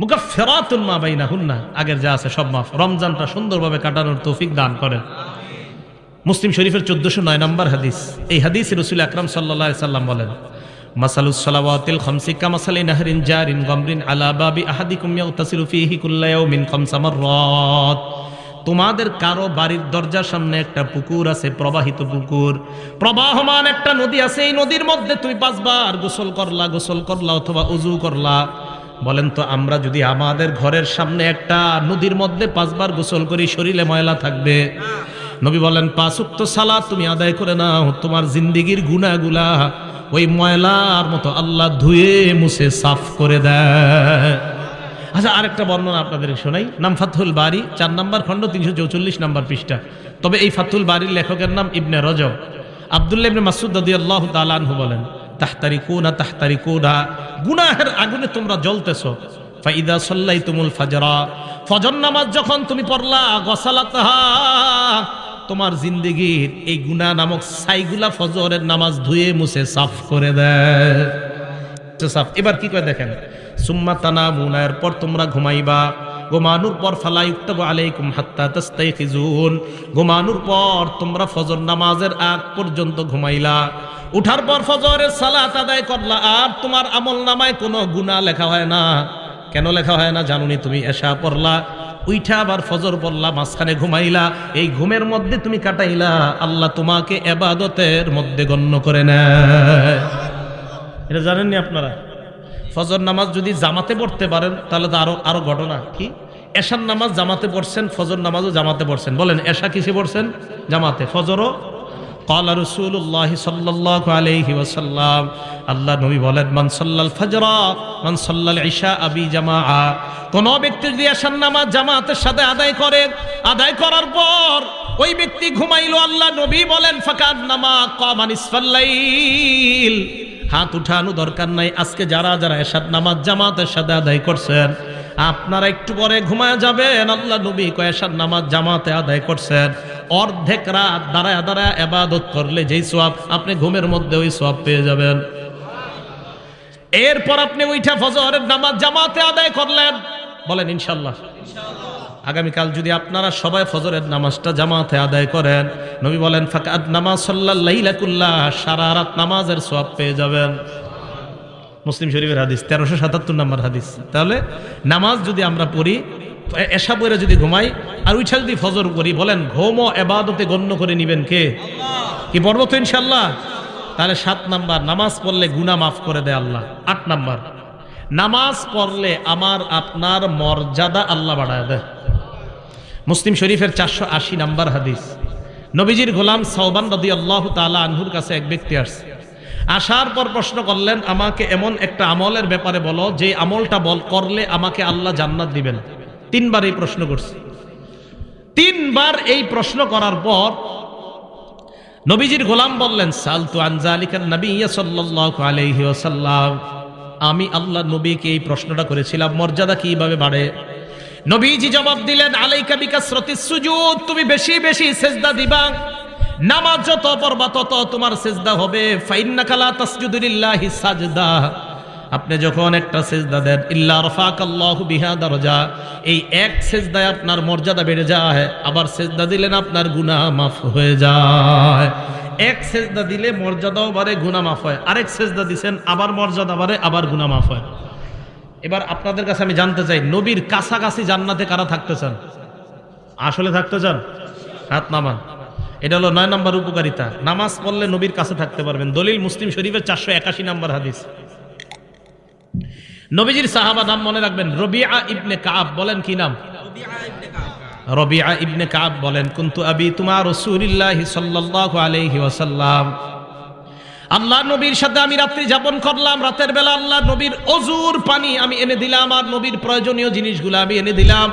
মুকাফফিরাতুন মা বাইনাহুন্না, আগের যা আছে সব মাফ। রমজানটা সুন্দরভাবে কাটানোর তৌফিক দান করেন। মুসলিম শরীফের 1409 নম্বর হাদিস। এই হাদিসে রাসূল আকরাম সাল্লাল্লাহু আলাইহি সাল্লাম বলেন মাসালুস সালাওয়াতিল খামসি কামাসালি নাহরিন জারিন গামরিন আলা বাবি আহাদিকুম ইয়াগতাসিলু ফীহি কুল্লা ইয়াউমিন 5 মাররাত। তোমাদের কারো বাড়ির দরজার সামনে একটা পুকুর আছে, প্রবাহিত পুকুর, প্রবাহমান একটা নদী আছে, এই নদীর মধ্যে তুমি 5 বার গোসল করলা অথবা ওযু করলা। বলেন তো আমরা যদি আমাদের ঘরের সামনে একটা নদীর মধ্যে 5 বার গোসল করি, শরীরে ময়লা থাকবে? নবী বলেন 5 ওয়াক্ত সালাত তুমি আদায় করে নাও, তোমার জিন্দেগীর গুনাহগুলা ওই ময়লার মতো আল্লাহ ধুয়ে মুছে সাফ করে দেয়। আচ্ছা, আরেকটা বর্ণনা আপনাদের শোনাই। নাম ফাতহুল বারি, 4 নম্বর খণ্ড, 344 নম্বর পৃষ্ঠা। তবে এই ফাতহুল বারির লেখকের নাম ইবনে রজব। আব্দুল্লাহ ইবনে মাসউদ রাদিয়াল্লাহু তাআলা আনহু বলেন তাহতারিকুনা, গুনাহের আগুনে তোমরা জ্বলতেছো। ফাইদা সাল্লাইতুমুল ফাজরা, ফজর নামাজ যখন তুমি পড়লা, গসালাতহা, তোমার জিন্দেগীর এই গুনাহ নামক ছাইগুলা ফজরের নামাজ ধুয়ে মুছে সাফ করে দেয়। সাফ। এবার কি করে দেখেন, সুম্মা তানামুনা, এরপর তোমরা ঘুমাইবা, ঘুমানোর পর ফালা ইউক্তাবু আলাইকুম হাত্তা তাস্তাইখিজুন, ঘুমানোর পর তোমরা ফজর নামাজের আগ পর্যন্ত ঘুমাইলা, উঠার পর ফজরের সালাত আদায় করলা, আর তোমার আমলনামায় কোনো গুনাহ লেখা হয় না। কেন লেখা হয় না জানুনি? তুমি এশা পড়লা, উইঠা আবার ফজর পড়লা, মাঝখানে ঘুমাইলা, এই ঘুমের মধ্যে তুমি কাটাইলা, আল্লাহ তোমাকে ইবাদতের মধ্যে গণ্য করে নেয়। এটা জানেননি আপনারা? ফজর নামাজ যদি জামাতে পড়তে পারেন তাহলে তো আরো ঘটনা। কি এশার নামাজ জামাতে পড়ছেন, ফজর নামাজও জামাতে পড়ছেন। বলেন এশা কিসে পড়ছেন? জামাতে। ফজরও ক্বালা রাসূলুল্লাহ সাল্লাল্লাহু আলাইহি ওয়াসাল্লাম, আল্লাহ নবী বলেন মান সাল্লাল ফাজরা মান সাল্লাল ইশা আবি জামাআ, কোন ব্যক্তি যদি এশার নামাজ জামাতের সাথে আদায় করে, আদায় করার পর ওই ব্যক্তি ঘুমাইলো, আল্লাহ নবী বলেন ফাকান্নামা ক্বামা নিসফাল লাইল। হাত উঠানো দরকার নাই। আজকে যারা যারা এশার নামাজ জামাতের সাথে আদায় করছেন, আপনারা একটু পরে ঘুমায় যাবেন। আল্লাহ নবী কয় এশার নামাজ জামাতে আদায় করছেন, অর্ধেক রাত দাঁড়ায় দাঁড়ায় ইবাদত করলে যেই সওয়াব, আপনি ঘুমের মধ্যে ওই সওয়াব পেয়ে যাবেন। এরপর আপনি উঠা ফজরের নামাজ জামাতে আদায় করলেন, বলেন ইনশাআল্লাহ। আগামীকাল যদি আপনারা সবাই ফজরের নামাজটা জামাতে আদায় করেন, নবী বলেন ফাকাদ নামাজ সাল্লাল লাইলা কুল্লাহ, সারা রাত নামাজের সওয়াব পেয়ে যাবেন। মুসলিম শরীফের হাদিস, 1377 নম্বর হাদিস। তাহলে নামাজ যদি আমরা পড়ি, এশা পড়ে যদি ঘুমাই, আর উঠা যদি ফজর করি, বলেন ঘুমও ইবাদতে গণ্য করে নেবেন কে? কি পড়বো তো ইনশাআল্লাহ। তাহলে 7 নাম্বার, নামাজ পড়লে গুনাহ মাফ করে দেয় আল্লাহ। 8 নাম্বার, নামাজ পড়লে আমার আপনার মর্যাদা আল্লাহ বাড়ায় দেয়। মুসলিম শরীফের 480 নম্বর হাদিস। নবীজির গোলাম সাওবান রাদিয়াল্লাহু তাআলা আনহুর কাছে এক ব্যক্তি আসছে। আসার পর প্রশ্ন করলেন, আমাকে এমন একটা আমলের ব্যাপারে বলো যে আমলটা করলে আমাকে আল্লাহ জান্নাত দিবেন। 3 বার এই প্রশ্ন করছে। 3 বার এই প্রশ্ন করার পর নবীজির গোলাম বললেন সালতু আন যালিকান নবী সাল্লাল্লাহু আলাইহি ওয়াসাল্লাম, আমি আল্লাহ নবীকে এই প্রশ্নটা করেছিলাম, মর্যাদা কিভাবে বাড়ে। নবীজি জবাব দিলেন আলাইকা বিকাসরাতিস সুজুদ, তুমি বেশি বেশি সিজদা দিবা, নামাজ যত পড়বা তত তোমার সিজদা হবে। ফাইন্নাকা লা তাসজুদু লিল্লাহি সাজদা, আপনি যখন একটা সিজদা দেন, ইল্লা রাফাকাল্লাহু বিহা দারাজা, এই এক সিজদায় আপনার মর্যাদা বেড়ে যায়। আবার সিজদা দিলেন আপনার গুনাহ মাফ হয়ে যায়। এক সিজদা দিলে মর্যাদাও বাড়ে, গুনাহ মাফ হয়। আরেক সিজদা দিবেন, আবার মর্যাদা বাড়ে, আবার গুনাহ মাফ হয়। এবার আপনাদের কাছে আমি জানতে চাই, নবীর কাছাকাছি জান্নাতে কারা থাকতে চান? আসলে থাকতে চান? হাত নামান। এটা হলো 9 নম্বর উপকারিতা। নামাজ পড়লে নবীর কাছে থাকতে পারবেন। দলিল মুসলিম শরীফের 481 নম্বর হাদিস। নবীজির সাহাবা নাম মনে রাখবেন, রবিআ ইবনে কাব। বলেন কি নাম? রবিআ ইবনে কাব বলেন, কুনতু আবিতু মা রাসূলিল্লাহি সাল্লাল্লাহু আলাইহি ওয়াসাল্লাম, আল্লাহ নবীর সাথে আমি রাত্রি যাপন করলাম। রাতের বেলা আল্লাহ নবীর অজুর পানি আমি এনে দিলাম, আর নবীর প্রয়োজনীয় জিনিসগুলো আমি এনে দিলাম।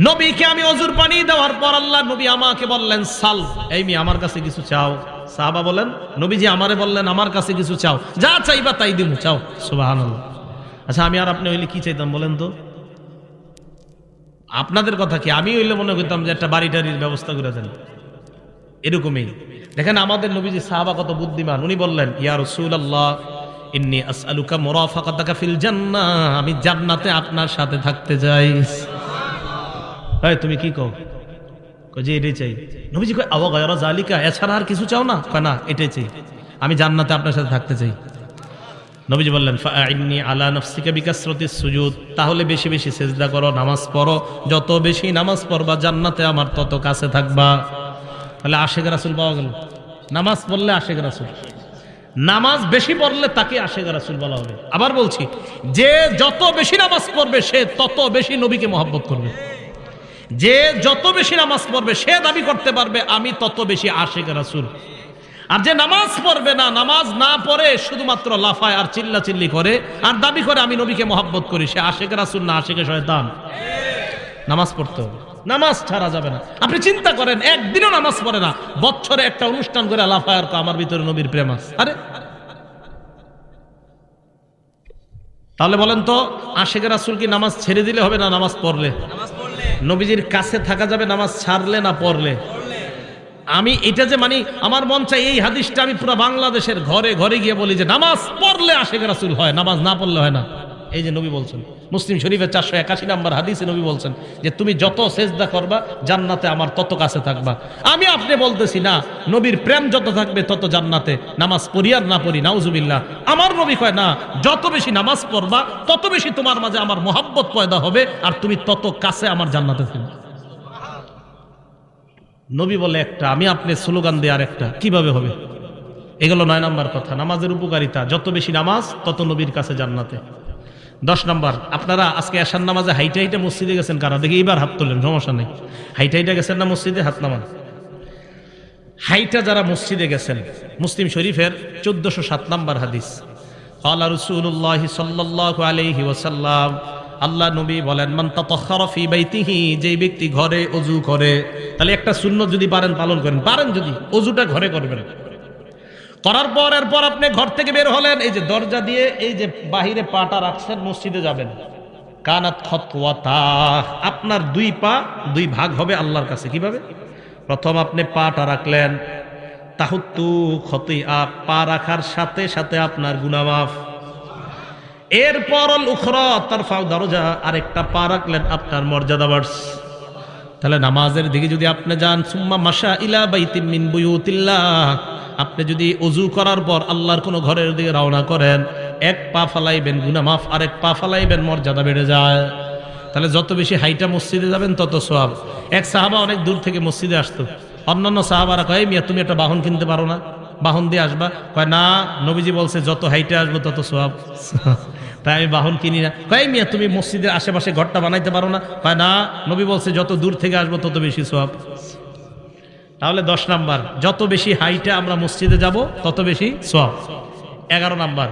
নবীকে আমি অজুর পানি দেওয়ার পর আল্লাহ নবী আমাকে বললেন, সাল, এই মি আমার কাছে কিছু চাও। সাহাবা বলেন, নবীজি আমারে বললেন আমার কাছে কিছু চাও, যা চাইবা তাই দিমু, চাও। সুবহানাল্লাহ। আচ্ছা, আমি আর আপনি হইলে কি চাইতাম বলেন তো? আপনাদের কথা কি? আমি হইলে মনে করতাম যে একটা বাড়ি টাড়ির ব্যবস্থা করে দেন, এরকমই। দেখেন আমাদের নবীজি সাহাবা কত বুদ্ধিমান। উনি বললেন, ইয়া রাসূলুল্লাহ ইন্নী আসআলুকা মুরাফাকাতাকা ফিল জান্নাহ, আমি জান্নাতে আপনার সাথে থাকতে চাই। এই তুমি কি কও? কই যে এটাই চাই। নবীজি কয়, আওয়া গায়রা জালিকা, এছাড়া আর কিছু চাও না? কয় না, এটাই চাই, আমি জান্নাতে আপনার সাথে থাকতে চাই। নবীজি বললেন, ফাআইন্নী আলা নাফসিকা বিকাসরাতিস সুজুদ, তাহলে বেশি বেশি সিজদা করো, নামাজ পড়ো। যত বেশি নামাজ পড়বা জান্নাতে আমার তত কাছে থাকবা। তাহলে আশেক রাসূল পাওয়া গেল। নামাজ পড়লে আশেক রাসূল, নামাজ বেশি পড়লে তাকে আশেক রাসূল বলা হবে। আবার বলছি, যে যত বেশি নামাজ পড়বে সে তত বেশি নবীকে মহব্বত করবে। যে যত বেশি নামাজ পড়বে সে দাবি করতে পারবে আমি তত বেশি আশেক রাসূল। আর যে নামাজ পড়বে না, নামাজ না পড়ে শুধুমাত্র লাফায় আর চিল্লাচিল্লি করে আর দাবি করে আমি নবীকে মহব্বত করি, সে আশেক রাসূল না আশেকে শয়তান। নামাজ পড়তে হবে, নামাজ ছাড়া যাবে না। আপনি চিন্তা করেন, একদিনও নামাজ পড়ে না, বছরে একটা অনুষ্ঠান করে লাফায় আর আমার ভিতরে নবীর প্রেম আছে। আরে তাহলে বলেন তো, আশেক রাসূল কি নামাজ ছেড়ে দিলে হবে না নামাজ পড়লে? নবীজির কাছে থাকা যাবে নামাজ ছাড়লে না পড়লে? আমি এটা যে মানে আমার মন চাই এই হাদিসটা আমি পুরো বাংলাদেশের ঘরে ঘরে গিয়ে বলি যে নামাজ পড়লে আশেক রাসূল হয়, নামাজ না পড়লে হয় না। এই যে নবী বলছেন, মুসলিম শরীফের 481 নম্বর হাদিসে নবী বলছেন যে তুমি যত সেজদা করবা জান্নাতে আমার তত কাছে থাকবা। আমি আপনি বলতেছি না, নবীর প্রেম যত থাকবে তত জান্নাতে, নামাজ পড়ি আর না পড়ি নাউজুবিল্লাহ। আমার নবী কয় না, যত বেশি নামাজ পড়বা তত বেশি তোমার মাঝে আমার মহব্বত পয়দা হবে আর তুমি তত কাছে আমার জান্নাতে থাকবে। নবী বলে একটা, আমি আপনি স্লোগান দিয়ে আর একটা, কিভাবে হবে? এগুলো 9 নম্বর কথা, নামাজের উপকারিতা। যত বেশি নামাজ তত নবীর কাছে জান্নাতে। 10 নম্বর, আপনারা আজকে এশার নামাজে হাইটে হাইটে মসজিদে গেছেন কারা? দেখি এবার হাত তোলেন, সমস্যা নেই। হাইটে হাইটে গেছেন না মসজিদে? হাত নামান। হাইটা যারা মসজিদে গেছেন, মুসলিম শরীফের 1407 নম্বর হাদিস, ক্বালা রাসূলুল্লাহি সাল্লাল্লাহু আলাইহি ওয়াসাল্লাম, আল্লাহ নবী বলেন, মান তাতাহহারা ফি বাইতিহি, যেই ব্যক্তি ঘরে ওযু করে, তাহলে একটা সুন্নাত যদি পারেন পালন করেন, পারেন যদি ওযুটা ঘরে করবেন। করার পর এরপর আপনি ঘর থেকে বের হলেন, এই যে দরজা দিয়ে এই যে বাহিরে পাটা রাখছেন, মসজিদে যাবেন। কানাত খতওয়াতা, আপনার 2 পা 2 ভাগ হবে আল্লাহর কাছে। কিভাবে? প্রথম আপনি পাটা রাখলেন, তাহুত্তু খতিয়া, পা রাখার সাথে সাথে আপনার গুনাহ মাফ। এরপর আল উখরা তারফাউ দারজা, আরেকটা পা রাখলেন, আপনার মর্যাদা বাড়ছে। তাহলে নামাজের দিকে যদি আপনি যান, সুম্মা মাশা ইলা বাইতিম মিন বুয়ুতিল্লাহ, আপনি যদি ওযু করার পর আল্লাহর কোন ঘরের দিকে রওনা করেন, 1 পা ফালাইবেন গুনাহ মাফ, আরেক পা ফালাইবেন মর্যাদা বেড়ে যায়। তাহলে যত বেশি হাইটা মসজিদে যাবেন তত সওয়াব। এক সাহাবা অনেক দূর থেকে মসজিদে আসতো, অন্যান্য সাহাবারা কয়, মিয়া তুমি একটা বাহন কিনতে পারো না, বাহন দিয়ে আসবা? কয় না, নবীজি বলছে যত হাইটে আসবো তত সওয়াব, তাই আমি বাহন কিনি না। কয় মিয়া তুমি মসজিদের আশেপাশে ঘরটা বানাইতে পারো না? কয় না, নবী বলছে যত দূর থেকে আসবো তত বেশি সওয়াব। তাহলে 10 নাম্বার, যত বেশি হাইটে আমরা মসজিদে যাব তত বেশি সওয়াব। 11 নাম্বার,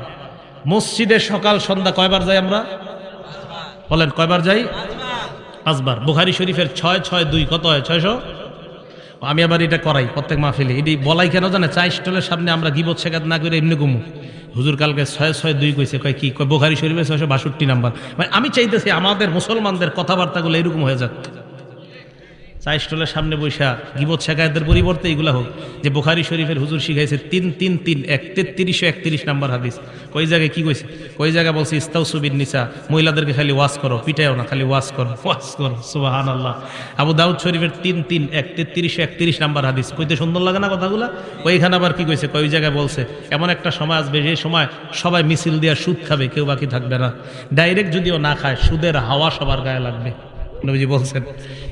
মসজিদে সকাল সন্ধ্যা কয়বার যাই আমরা? বলেন কয়বার যাই? 5 বার। বুখারী শরীফের 662 কত হয়? 600। আমি আবার এটা করাই প্রত্যেক মাহফিলে। এটি বলাই কেন জানে? চা স্টলের সামনে আমরা গিবত শেখাত না করে এমনি ঘুমু। হুজুর কালকে 662 কইছে, কয় কি? কয় বুখারী শরীফের 662 নাম্বার। মানে আমি চাইতেছি আমাদের মুসলমানদের কথাবার্তাগুলো এরকম হয়ে যাক, চা স্টলের সামনে বৈশা গিবত শেখায়তের পরিবর্তে এগুলা হোক যে বুখারী শরীফের হুজুর শিখাইছে 3-3-3-1 3331 নাম্বার হাদিস। কই জায়গায় কি কইছে? কই জায়গায় বলছে ইস্তাউসু বিন নিসা, মহিলাদেরকে খালি ওয়াজ করো, পিটাইও না, খালি ওয়াজ করো, ওয়াজ করো। সুবহানাল্লাহ। আবু দাউদ শরীফের 3-3-1 3331 নাম্বার হাদিস। কইতে সুন্দর লাগে না কথাগুলা? ওইখানে আবার কি কইছে? কই জায়গায় বলছে এমন একটা সময় আসবে যে সময় সবাই মিছিল দিয়া সুদ খাবে, কেউ বাকি থাকবে না। ডাইরেক্ট যদিও না খায়, সুদের হাওয়া সবার গায়ে লাগবে। নবীজি বলছেন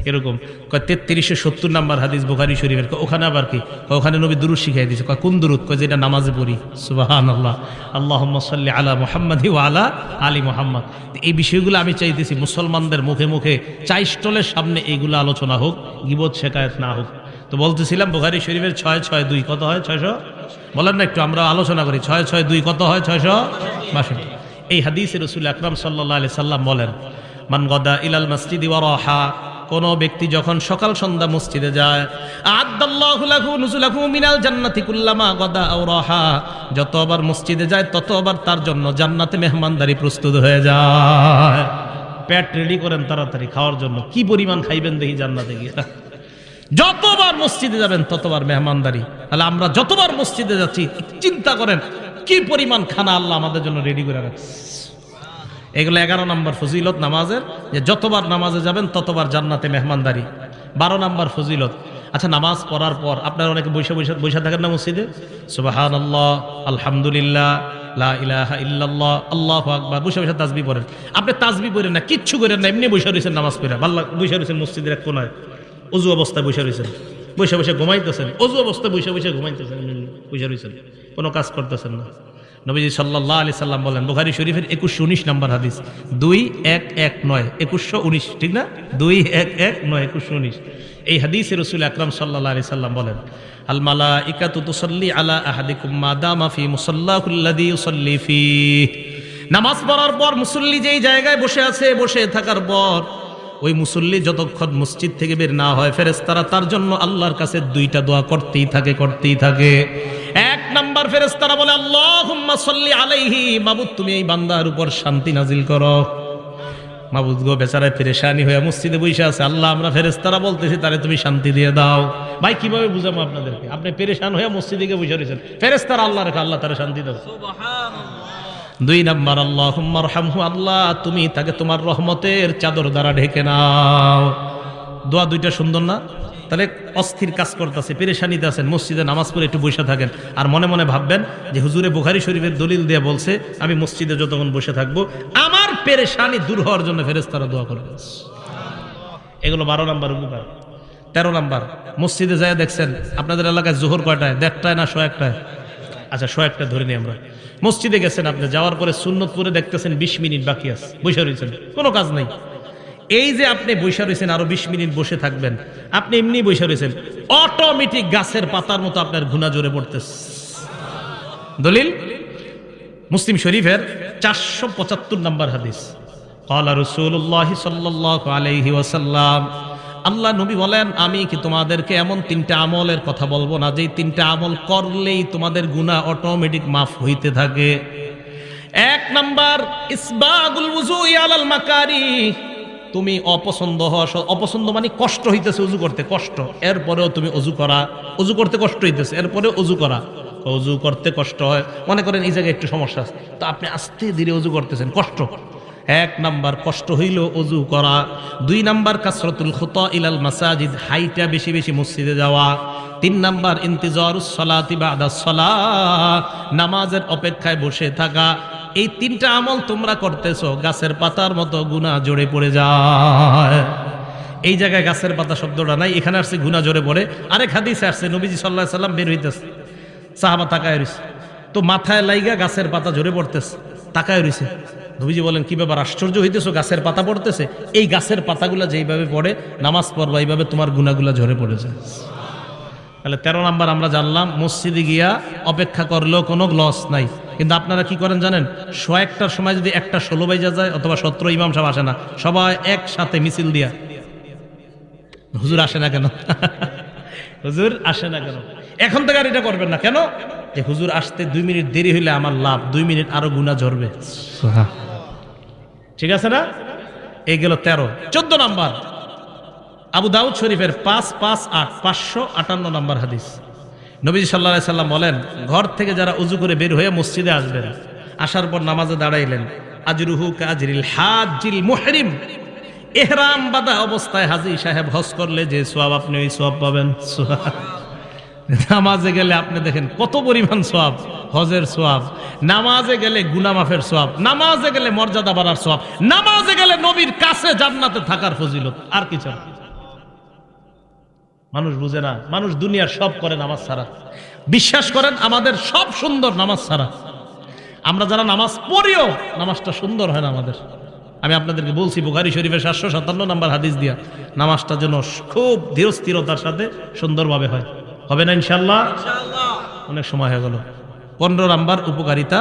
এরকম। 3370 নাম্বার হাদিস বুখারী শরীফের। ওখানে আবার কি? ওখানে নবী দুরূদ শিখাই দিয়েছে। কোন দুরূদ? যেটা নামাজে পড়ি, সুবহানাল্লাহ, আল্লাহুম্মা সাল্লি আলা মুহাম্মাদি ওয়া আলা আলি মুহাম্মাদ। এই বিষয়গুলো আমি চাইতেছি মুসলমানদের মুখে মুখে চাই স্টলের সামনে এইগুলো আলোচনা হোক, গীবত শেখায়ত না হোক। তো বলতেছিলাম বুখারী শরীফের 662 কত হয়? 600 বলেন না একটু, আমরা আলোচনা করি। 662 কত হয়? 662। এই হাদিসে রাসূল আকরাম সাল্লাল্লাহু আলাইহি সাল্লাম বলেন, মান গাদা ইলাল মসজিদি ওয়া রাহা, কোন ব্যক্তি যখন সকাল সন্ধ্যা মসজিদে যায়, আ'আদাল্লাহু লাহু নুজুলাহু মিনাল জান্নাতি কুল্লামা গাদা আও রাহা, যতবার মসজিদে যায় ততবার তার জন্য জান্নাতে মেহমানদারি প্রস্তুত হয়ে যায়। পেট রেডি করেন তাড়াতাড়ি খাওয়ার জন্য। কি পরিমাণ খাইবেন দেখি জান্নাতে গিয়ে। যতবার মসজিদে যাবেন ততবার মেহমানদারি। তাহলে আমরা যতবার মসজিদে যাচ্ছি চিন্তা করেন কি পরিমাণ খানা আল্লাহ আমাদের জন্য রেডি করে রাখছে। এগুলো 11 নম্বর ফজিলত নামাজের, যে যতবার নামাজে যাবেন ততবার জান্নাতে মেহমানদারি। 12 নম্বর ফজিলত। আচ্ছা, নামাজ পড়ার পর আপনারা অনেকে বসে থাকেন না মসজিদে? সুবহানাল্লাহ, আলহামদুলিল্লাহ, লা ইলাহা ইল্লাল্লাহ, আল্লাহু আকবার, বসে বসে তাসবিহ পড়েন। আপনি তাসবিহ পড়েন না, কিচ্ছু করেন না, এমনি বসে রয়েছেন নামাজ পড়ে। ভাল্লা বসে রয়েছেন মসজিদের এক কোনায়, অজু অবস্থায় বসে রয়েছেন, বসে বসে ঘুমাইতেছেন, অজু অবস্থায় বসে বসে ঘুমাইতেছেন, বসে রয়েছেন, কোনো কাজ করতেছেন না। নবীজি সাল্লাল্লাহু আলাইহি সাল্লাম বলেন, বুখারী শরীফের 2119 নম্বর হাদিস, 2119, 2119, ঠিক না? 2119, 2119। এই হাদিসে রাসূল আকরাম সাল্লাল্লাহু আলাইহি সাল্লাম বলেন, আল মালাইকাতু তুসাল্লি আলা আহাদিকুম মা দামা ফি মুসাল্লাহুল্লাযী ইউসাল্লি ফীহি। নামাজ পড়ার পর মুসল্লি যেই জায়গায় বসে আছে, বসে থাকার পর ওই মুসল্লি যতক্ষণ মসজিদ থেকে বের না হয়, ফেরেশতারা তার জন্য আল্লাহর কাছে 2টা দোয়া করতেই থাকে। এক নাম্বার ফেরেশতারা বলে, আল্লাহুম্মা সাল্লি আলাইহি, মাবুদ তুমি এই বান্দার উপর শান্তি নাজিল করো। মাবুদ গো, বেচারা পেরেশানি হয়ে মসজিদে বসে আছে, আল্লাহ আমরা ফেরেশতারা বলতেছি তারে তুমি শান্তি দিয়ে দাও। ভাই কিভাবে বুঝাবো আপনাদেরকে? আপনি পেরেশান হয়ে মসজিদে গিয়ে বসে রয়েছেন, ফেরেশতারা আল্লাহ রেখে, আল্লাহ তারে শান্তি দাও। সুবহানাল্লাহ। 2 নাম্বার, আল্লাহুম্মা রহমহু, আল্লাহ তুমি তাকে তোমার রহমতের চাদর দ্বারা ঢেকে নাও। দোয়া 2টা সুন্দর না? তাহলে অস্থির কাজ করতেছে, পেরেশানিতে আছেন, মসজিদে নামাজ পড়ে একটু বসে থাকেন, আর মনে মনে ভাববেন যে হুজুরে বুখারী শরীফের দলিল দিয়ে বলছে আমি মসজিদে যতক্ষণ বসে থাকবো আমার পেরেশানি দূর হওয়ার জন্য ফেরেশতারা দোয়া করবে। এগুলো 12 নাম্বার উপকার। 13 নাম্বার, মসজিদে যায় দেখছেন আপনাদের এলাকায় জোহর কয়টায়? 1:30 না 101টায়? আচ্ছা 101টা ধরে নিই আমরা। মসজিদে গেছেন আপনি, যাওয়ার পরে সুন্নত পড়ে দেখতেছেন 20 মিনিট বাকি আছে, বসে রয়েছেন, কোনো কাজ নাই। এই যে আপনি বসে রয়েছেন, আরো 20 মিনিট বসে থাকবেন, আপনি এমনি বসে রয়েছেন, অটোমেটিক গাছের পাতার মতো আপনার গুনাহ জোরে পড়তেছে। দলিল মুসলিম শরীফের 475 নম্বর হাদিস। ক্বালা রাসূলুল্লাহ সাল্লাল্লাহু আলাইহি ওয়াসাল্লাম, আল্লাহ নবী বলেন, আমি কি তোমাদেরকে এমন 3টা আমলের কথা বলবো না যেই 3টা আমল করলেই তোমাদের গুনাহ অটোমেটিক মাফ হইতে থাকে? 1 নাম্বার, ইসবাগুল ওযুই আলাল মাকারি। তুমি অপছন্দ মানে কষ্ট হইতেছে ওযু করতে, কষ্ট, এরপরেও তুমি ওযু করতে কষ্ট হইতেছে, এরপরে ওযু করতে কষ্ট হয়। মনে করেন এই জায়গায় একটু সমস্যা আছে, তো আপনি আস্তে ধীরে ওযু করতেছেন, কষ্ট। 1 নাম্বার কষ্ট হইল ওযু করা। 2 নাম্বার কাসরাতুল খুতা ইলাল মাসাজিদ, হাইটা বেশি বেশি মসজিদে যাওয়া। 3 নাম্বার ইন্তিজারুস সালাতি বাদাস সালাহ, নামাজের অপেক্ষায় বসে থাকা। এই 3টা আমল তোমরা করতেছো, গাছের পাতার মতো গুনাহ জড়ে পড়ে যায়। এই জায়গায় গাছের পাতা শব্দটা নাই, এখানে আসছে গুনাহ জড়ে পড়ে। আরেক হাদিসে আসছে নবীজি সাল্লাল্লাহু আলাইহি সাল্লাম বের হইতেছে, সাহাবা তাকায় রইছে, তো মাথায় লাইগা গাছের পাতা জড়ে পড়তেছে, তাকায় রইছে। নবীজি বলেন, কি ব্যাপার, আশ্চর্য হইতেছো, গাছের পাতা পড়তেছে? এই গাছের পাতাগুলা যেইভাবে পড়ে নামাজ পড়বা, এইভাবে তোমার গুনাহগুলা ঝরে পড়েছে। তাহলে 13 নাম্বার আমরা জানলাম, মসজিদে গিয়া অপেক্ষা করলেও কোনো লস নাই। কিন্তু আপনারা কি করেন জানেন? 101টার সময় যদি 1:16 বাজে যায় অথবা 17, ইমাম সাহেব আসে না, সবাই একসাথে মিছিল দিয়া, হুজুর আসে না কেন? হুজুর আসে না কেন? এখন থেকে আর এটা করবেন না। কেন? যে হুজুর আসতে 2 মিনিট দেরি হইলে আমার লাভ, 2 মিনিট আরো গুনাহ ঝরবে। ঠিক আছে না? এই গেল 13। 14 নাম্বার, আবু দাউদ শরীফের 558 নম্বর হাদিস। নবী সাল্লাল্লাহু আলাইহি সাল্লাম বলেন, ঘর থেকে যারা ওযু করে বের হয়ে মসজিদে আসবেন, আসার পর নামাজে দাঁড়াইলেন, আজরুহু কাজরিল হাজ্জিল মুহরিম, ইহরাম বাঁধা অবস্থায় হাজী সাহেব হজ করলে যে সওয়াব, আপনি ওই সওয়াব পাবেন। নামাজে গেলে আপনি দেখেন কত পরিমাণ সওয়াব, হজের সওয়াব, নামাজে গেলে গুনাহ মাফের সওয়াব, নামাজে গেলে মর্যাদা বাড়ার সওয়াব, নামাজে গেলে নবীর কাছে জান্নাতে থাকার ফজিলত, আর কিছু না। মানুষ বুঝে না, মানুষ দুনিয়ার সব করে নামাজ ছাড়া। বিশ্বাস করেন আমাদের সব সুন্দর নামাজ ছাড়া। আমরা যারা নামাজ পড়িও নামাজটা সুন্দর হয় না আমাদের। আমি আপনাদেরকে বলছি বুখারী শরীফের 757 নম্বর হাদিস দিয়া, নামাজটা যেন খুব ধীরস্থিরতার সাথে সুন্দরভাবে হয়। হবে না ইনশাআল্লাহ? অনেক সময় হয়ে গেল। 15 নম্বর উপকারিতা,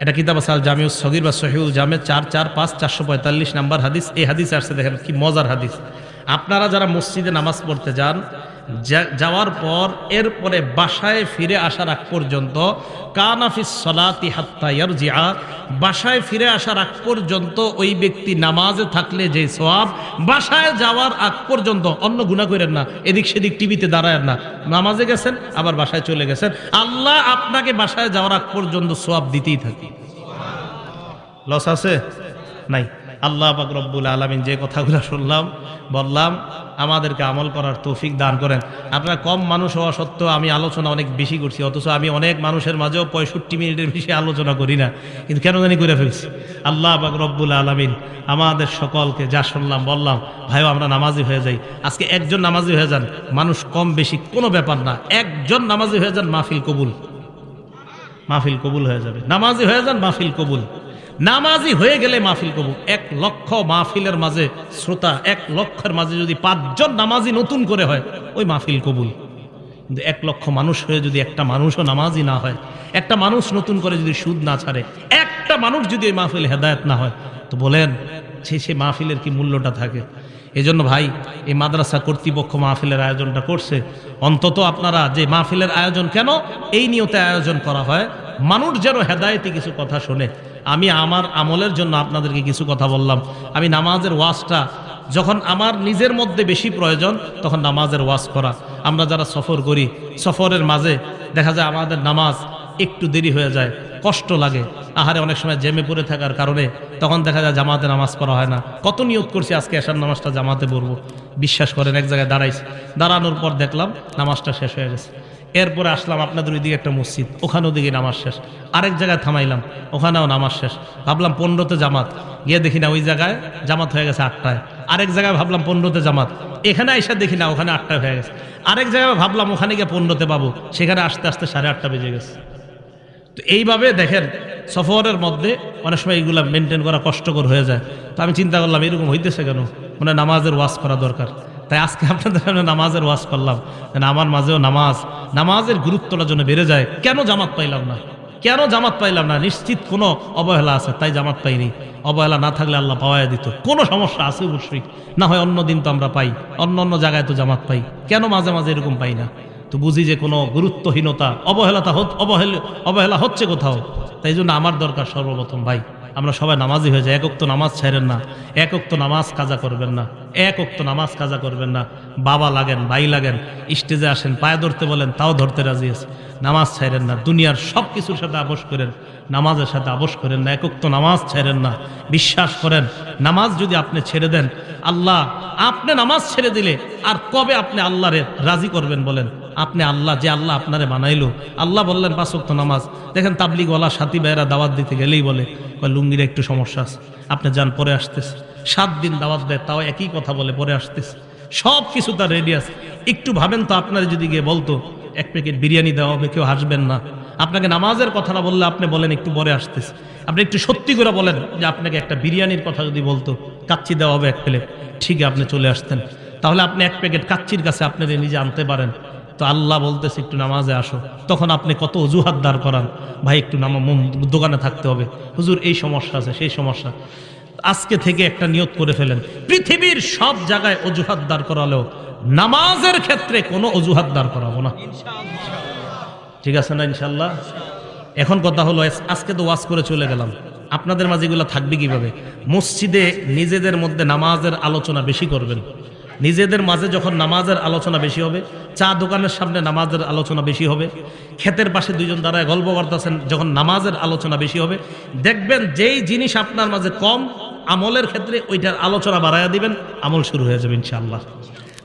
এটা কিতাব আছে আল জামিউস সগীর বা সহিহুল জামে 445 445 নম্বর হাদিস। এই হাদিস আসছে, দেখেন কি মজার হাদিস। আপনারা যারা মসজিদে নামাজ পড়তে যান, যাওয়ার পর এরপরে বাসায় ফিরে আসার আগ পর্যন্ত, কানাফিস সালাতি হাত্তা ইয়ারজিআ, বাসায় ফিরে আসার আগ পর্যন্ত ওই ব্যক্তি নামাজে থাকলে যে সওয়াব, বাসায় যাওয়ার আগ পর্যন্ত, অন্য গুনাহ করেন না, এদিক সেদিক টিভিতে দাঁড়ায়েন না, নামাজে গেছেন আবার বাসায় চলে গেছেন, আল্লাহ আপনাকে বাসায় যাওয়ার আগ পর্যন্ত সওয়াব দিতেই থাকে। লস আছে? নাই। আল্লাহ পাক রব্বুল আলামিন যে কথাগুলো শুনলাম বললাম, আমাদেরকে আমল করার তৌফিক দান করেন। আপনারা কম মানুষ হওয়া সত্ত্বেও আমি আলোচনা অনেক বেশি করছি, অথচ আমি অনেক মানুষের মাঝেও 65 মিনিটের বেশি আলোচনা করি না, কিন্তু কেন জানি করে ফেলছি। আল্লাহ পাক রব্বুল আলামিন আমাদের সকলকে যা শুনলাম বললাম, ভাইও আমরা নামাজি হয়ে যাই। আজকে একজন নামাজি হয়ে যান, মানুষ কম বেশি কোনো ব্যাপার না, একজন নামাজি হয়ে যান, মাহফিল কবুল, মাহফিল কবুল হয়ে যাবে। নামাজি হয়ে যান, মাহফিল কবুল। নামাজি হয়ে গেলে মাহফিল কবুল। 1 লক্ষ মাহফিলের মাঝে শ্রোতা, 1 লক্ষের মাঝে যদি 5 জন নামাজি নতুন করে হয়, ওই মাহফিল কবুল। কিন্তু 1 লক্ষ মানুষ হয়ে যদি একটা মানুষও নামাজি না হয়, একটা মানুষ নতুন করে যদি সুদ না ছাড়ে, একটা মানুষ যদি ওই মাহফিল হেদায়েত না হয়, তো বলেন সে মাহফিলের কি মূল্যটা থাকে? এজন্য ভাই, এই মাদ্রাসা কর্তৃপক্ষ মাহফিলের আয়োজনটা করছে, অন্তত আপনারা যে মাহফিলের আয়োজন কেন, এই নিয়তে আয়োজন করা হয়, মানুষ যেন হেদায়েতি কিছু কথা শোনে। আমি আমার আমলের জন্য আপনাদেরকে কিছু কথা বললাম। আমি নামাজের ওয়াজটা যখন আমার নিজের মধ্যে বেশি প্রয়োজন, তখন নামাজের ওয়াজ করা। আমরা যারা সফর করি, সফরের মাঝে দেখা যায় আমাদের নামাজ একটু দেরি হয়ে যায়, কষ্ট লাগে, আহারে অনেক সময় জ্যামে পড়ে থাকার কারণে তখন দেখা যায় জামাতে নামাজ পড়া হয় না। কত নিয়ত করছি আজকে এশার নামাজটা জামাতে পড়বো, বিশ্বাস করেন এক জায়গায় দাঁড়াইছি, দাঁড়ানোর পর দেখলাম নামাজটা শেষ হয়ে গেছে। এরপরে আসলাম আপনাদের ওইদিকে একটা মসজিদ, ওখানেও দিকে নামাজ শেষ। আরেক জায়গায় থামাইলাম, ওখানেও নামাজ শেষ। ভাবলাম 15তে জামাত, গিয়ে দেখি না ওই জায়গায় জামাত হয়ে গেছে 8টায়। আরেক জায়গায় ভাবলাম 15তে জামাত, এখানে এসে দেখি না ওখানে 8টায় হয়ে গেছে। আরেক জায়গায় ভাবলাম ওখানে গিয়ে 15তে পাবো, সেখানে আসতে আসতে 8:30 বেজে গেছে। তো এইভাবে দেখেন সফরের মধ্যে অনেক সময় এইগুলা মেনটেন করা কষ্টকর হয়ে যায়। তো আমি চিন্তা করলাম এরকম হইতেছে কেন, মানে নামাজের ওয়াজ করা দরকার। তাই আজকে আপনাদের সামনে নামাজের ওয়াজ করলাম, আমার মাঝেও নামাজের গুরুত্বটা জন্য বেড়ে যায়। কেন জামাত পাইলাম না, কেন জামাত পাইলাম না? নিশ্চিত কোনো অবহেলা আছে, তাই জামাত পাইনি। অবহেলা না থাকলে আল্লাহ পাওয়াই দিত। কোনো সমস্যা আছে অবশ্যই, না হয় অন্য দিন তো আমরা পাই, অন্য জায়গায় তো জামাত পাই, কেন মাঝে মাঝে এরকম পাই না? তো বুঝি যে কোনো গুরুত্বহীনতা, অবহেলা হচ্ছে কোথাও। তাই জন্য আমার দরকার সর্বপ্রথম ভাই, আমরা সবাই নামাজি হয়ে যাই। 1 ওয়াক্ত নামাজ ছাড়েন না, 1 ওয়াক্ত নামাজ কাজা করবেন না, 1 ওয়াক্ত নামাজ কাজা করবেন না। বাবা লাগেন, ভাই লাগেন, স্টেজে আসেন, পায়ে ধরতে বলেন, তাও ধরতে রাজি আছে। নামাজ ছাড়েন না, দুনিয়ার সব কিছুর সাথে আপোষ করেন, নামাজের সাথে আপোষ করেন না। 1 ওয়াক্ত নামাজ ছাড়েন না। বিশ্বাস করেন, নামাজ যদি আপনি ছেড়ে দেন, আল্লাহ আপনি নামাজ ছেড়ে দিলে আর কবে আপনি আল্লাহরে রাজি করবেন বলেন? আপনি আল্লাহ, যে আল্লাহ আপনারে বানাইলো, আল্লাহ বললেন 5 ওয়াক্ত নামাজ। দেখেন তাবলিগওয়ালা সাথী ভাইয়েরা দাওয়াত দিতে গেলেই বলে লুঙ্গির একটু সমস্যা আছে, আপনি যান পরে আসতেছে। 7 দিন দাওয়াত দেয়, তাও একই কথা বলে পরে আসতেছে। সব কিছু তার রেডি আছে। একটু ভাবেন তো, আপনারা যদি গিয়ে বলতো 1 প্যাকেট বিরিয়ানি দেওয়া হবে, কেউ হাসবেন না? আপনাকে নামাজের কথাটা বললে আপনি বলেন একটু পরে আসতেছে। আপনি একটু সত্যি করে বলেন যে আপনাকে একটা বিরিয়ানির কথা যদি বলতো, কাচ্চি দেওয়া হবে 1 প্লেট, ঠিক আপনি চলে আসতেন। তাহলে আপনি 1 প্যাকেট কাচ্চির কাছে আপনি নিজে আনতে পারেন। তো আল্লাহ বলতেছে একটু নামাজে আসো, তখন আপনি কত অজুহাত দাঁড় করান, ভাই একটু দোকানে থাকতে হবে, হুজুর এই সমস্যা আছে, সেই সমস্যা। আজকে থেকে একটা নিয়ত করে ফেলেন, পৃথিবীর সব জায়গায় অজুহাত দাঁড় করালেও নামাজের ক্ষেত্রে কোনো অজুহাত দাঁড় করাবো না। ঠিক আছে না ইনশাল্লাহ? এখন কথা হলো, আজকে তো ওয়াজ করে চলে গেলাম, আপনাদের মাঝে এগুলো থাকবে কিভাবে? মসজিদে নিজেদের মধ্যে নামাজের আলোচনা বেশি করবেন। নিজেদের মাঝে যখন নামাজের আলোচনা বেশি হবে, চা দোকানের সামনে নামাজের আলোচনা বেশি হবে, ক্ষেতের পাশে 2 জন দাঁড়ায় গল্প করতেছেন, যখন নামাজের আলোচনা বেশি হবে, দেখবেন যেই জিনিস আপনার মাঝে কম আমলের ক্ষেত্রে ওইটার আলোচনা বাড়াইয়া দিবেন, আমল শুরু হয়ে যাবে ইনশাআল্লাহ।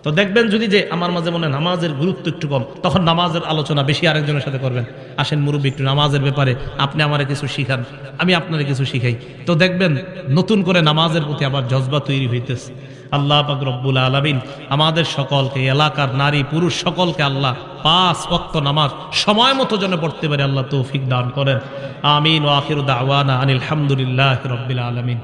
তো দেখবেন যদি যে আমার মাঝে মনে হয় নামাজের গুরুত্ব একটু কম, তখন নামাজের আলোচনা বেশি আরেকজনের সাথে করবেন। আসেন মুরব্বী, একটু নামাজের ব্যাপারে আপনি আমারে কিছু শিখান, আমি আপনারে কিছু শিখাই। তো দেখবেন নতুন করে নামাজের প্রতি আবার জজবা তৈরি হইতেছে। আল্লাহ পাক রব্বুল আলামিন আমাদের সকলকে, এলাকার নারী পুরুষ সকলকে আল্লাহ 5 ওয়াক্ত নামাজ সময় মতো যেন পড়তে পারে আল্লাহ তৌফিক দান করেন। আমিন। ওয়া আখিরু দাওয়ানা আনিল হামদুলিল্লাহি রাব্বিল আলামিন।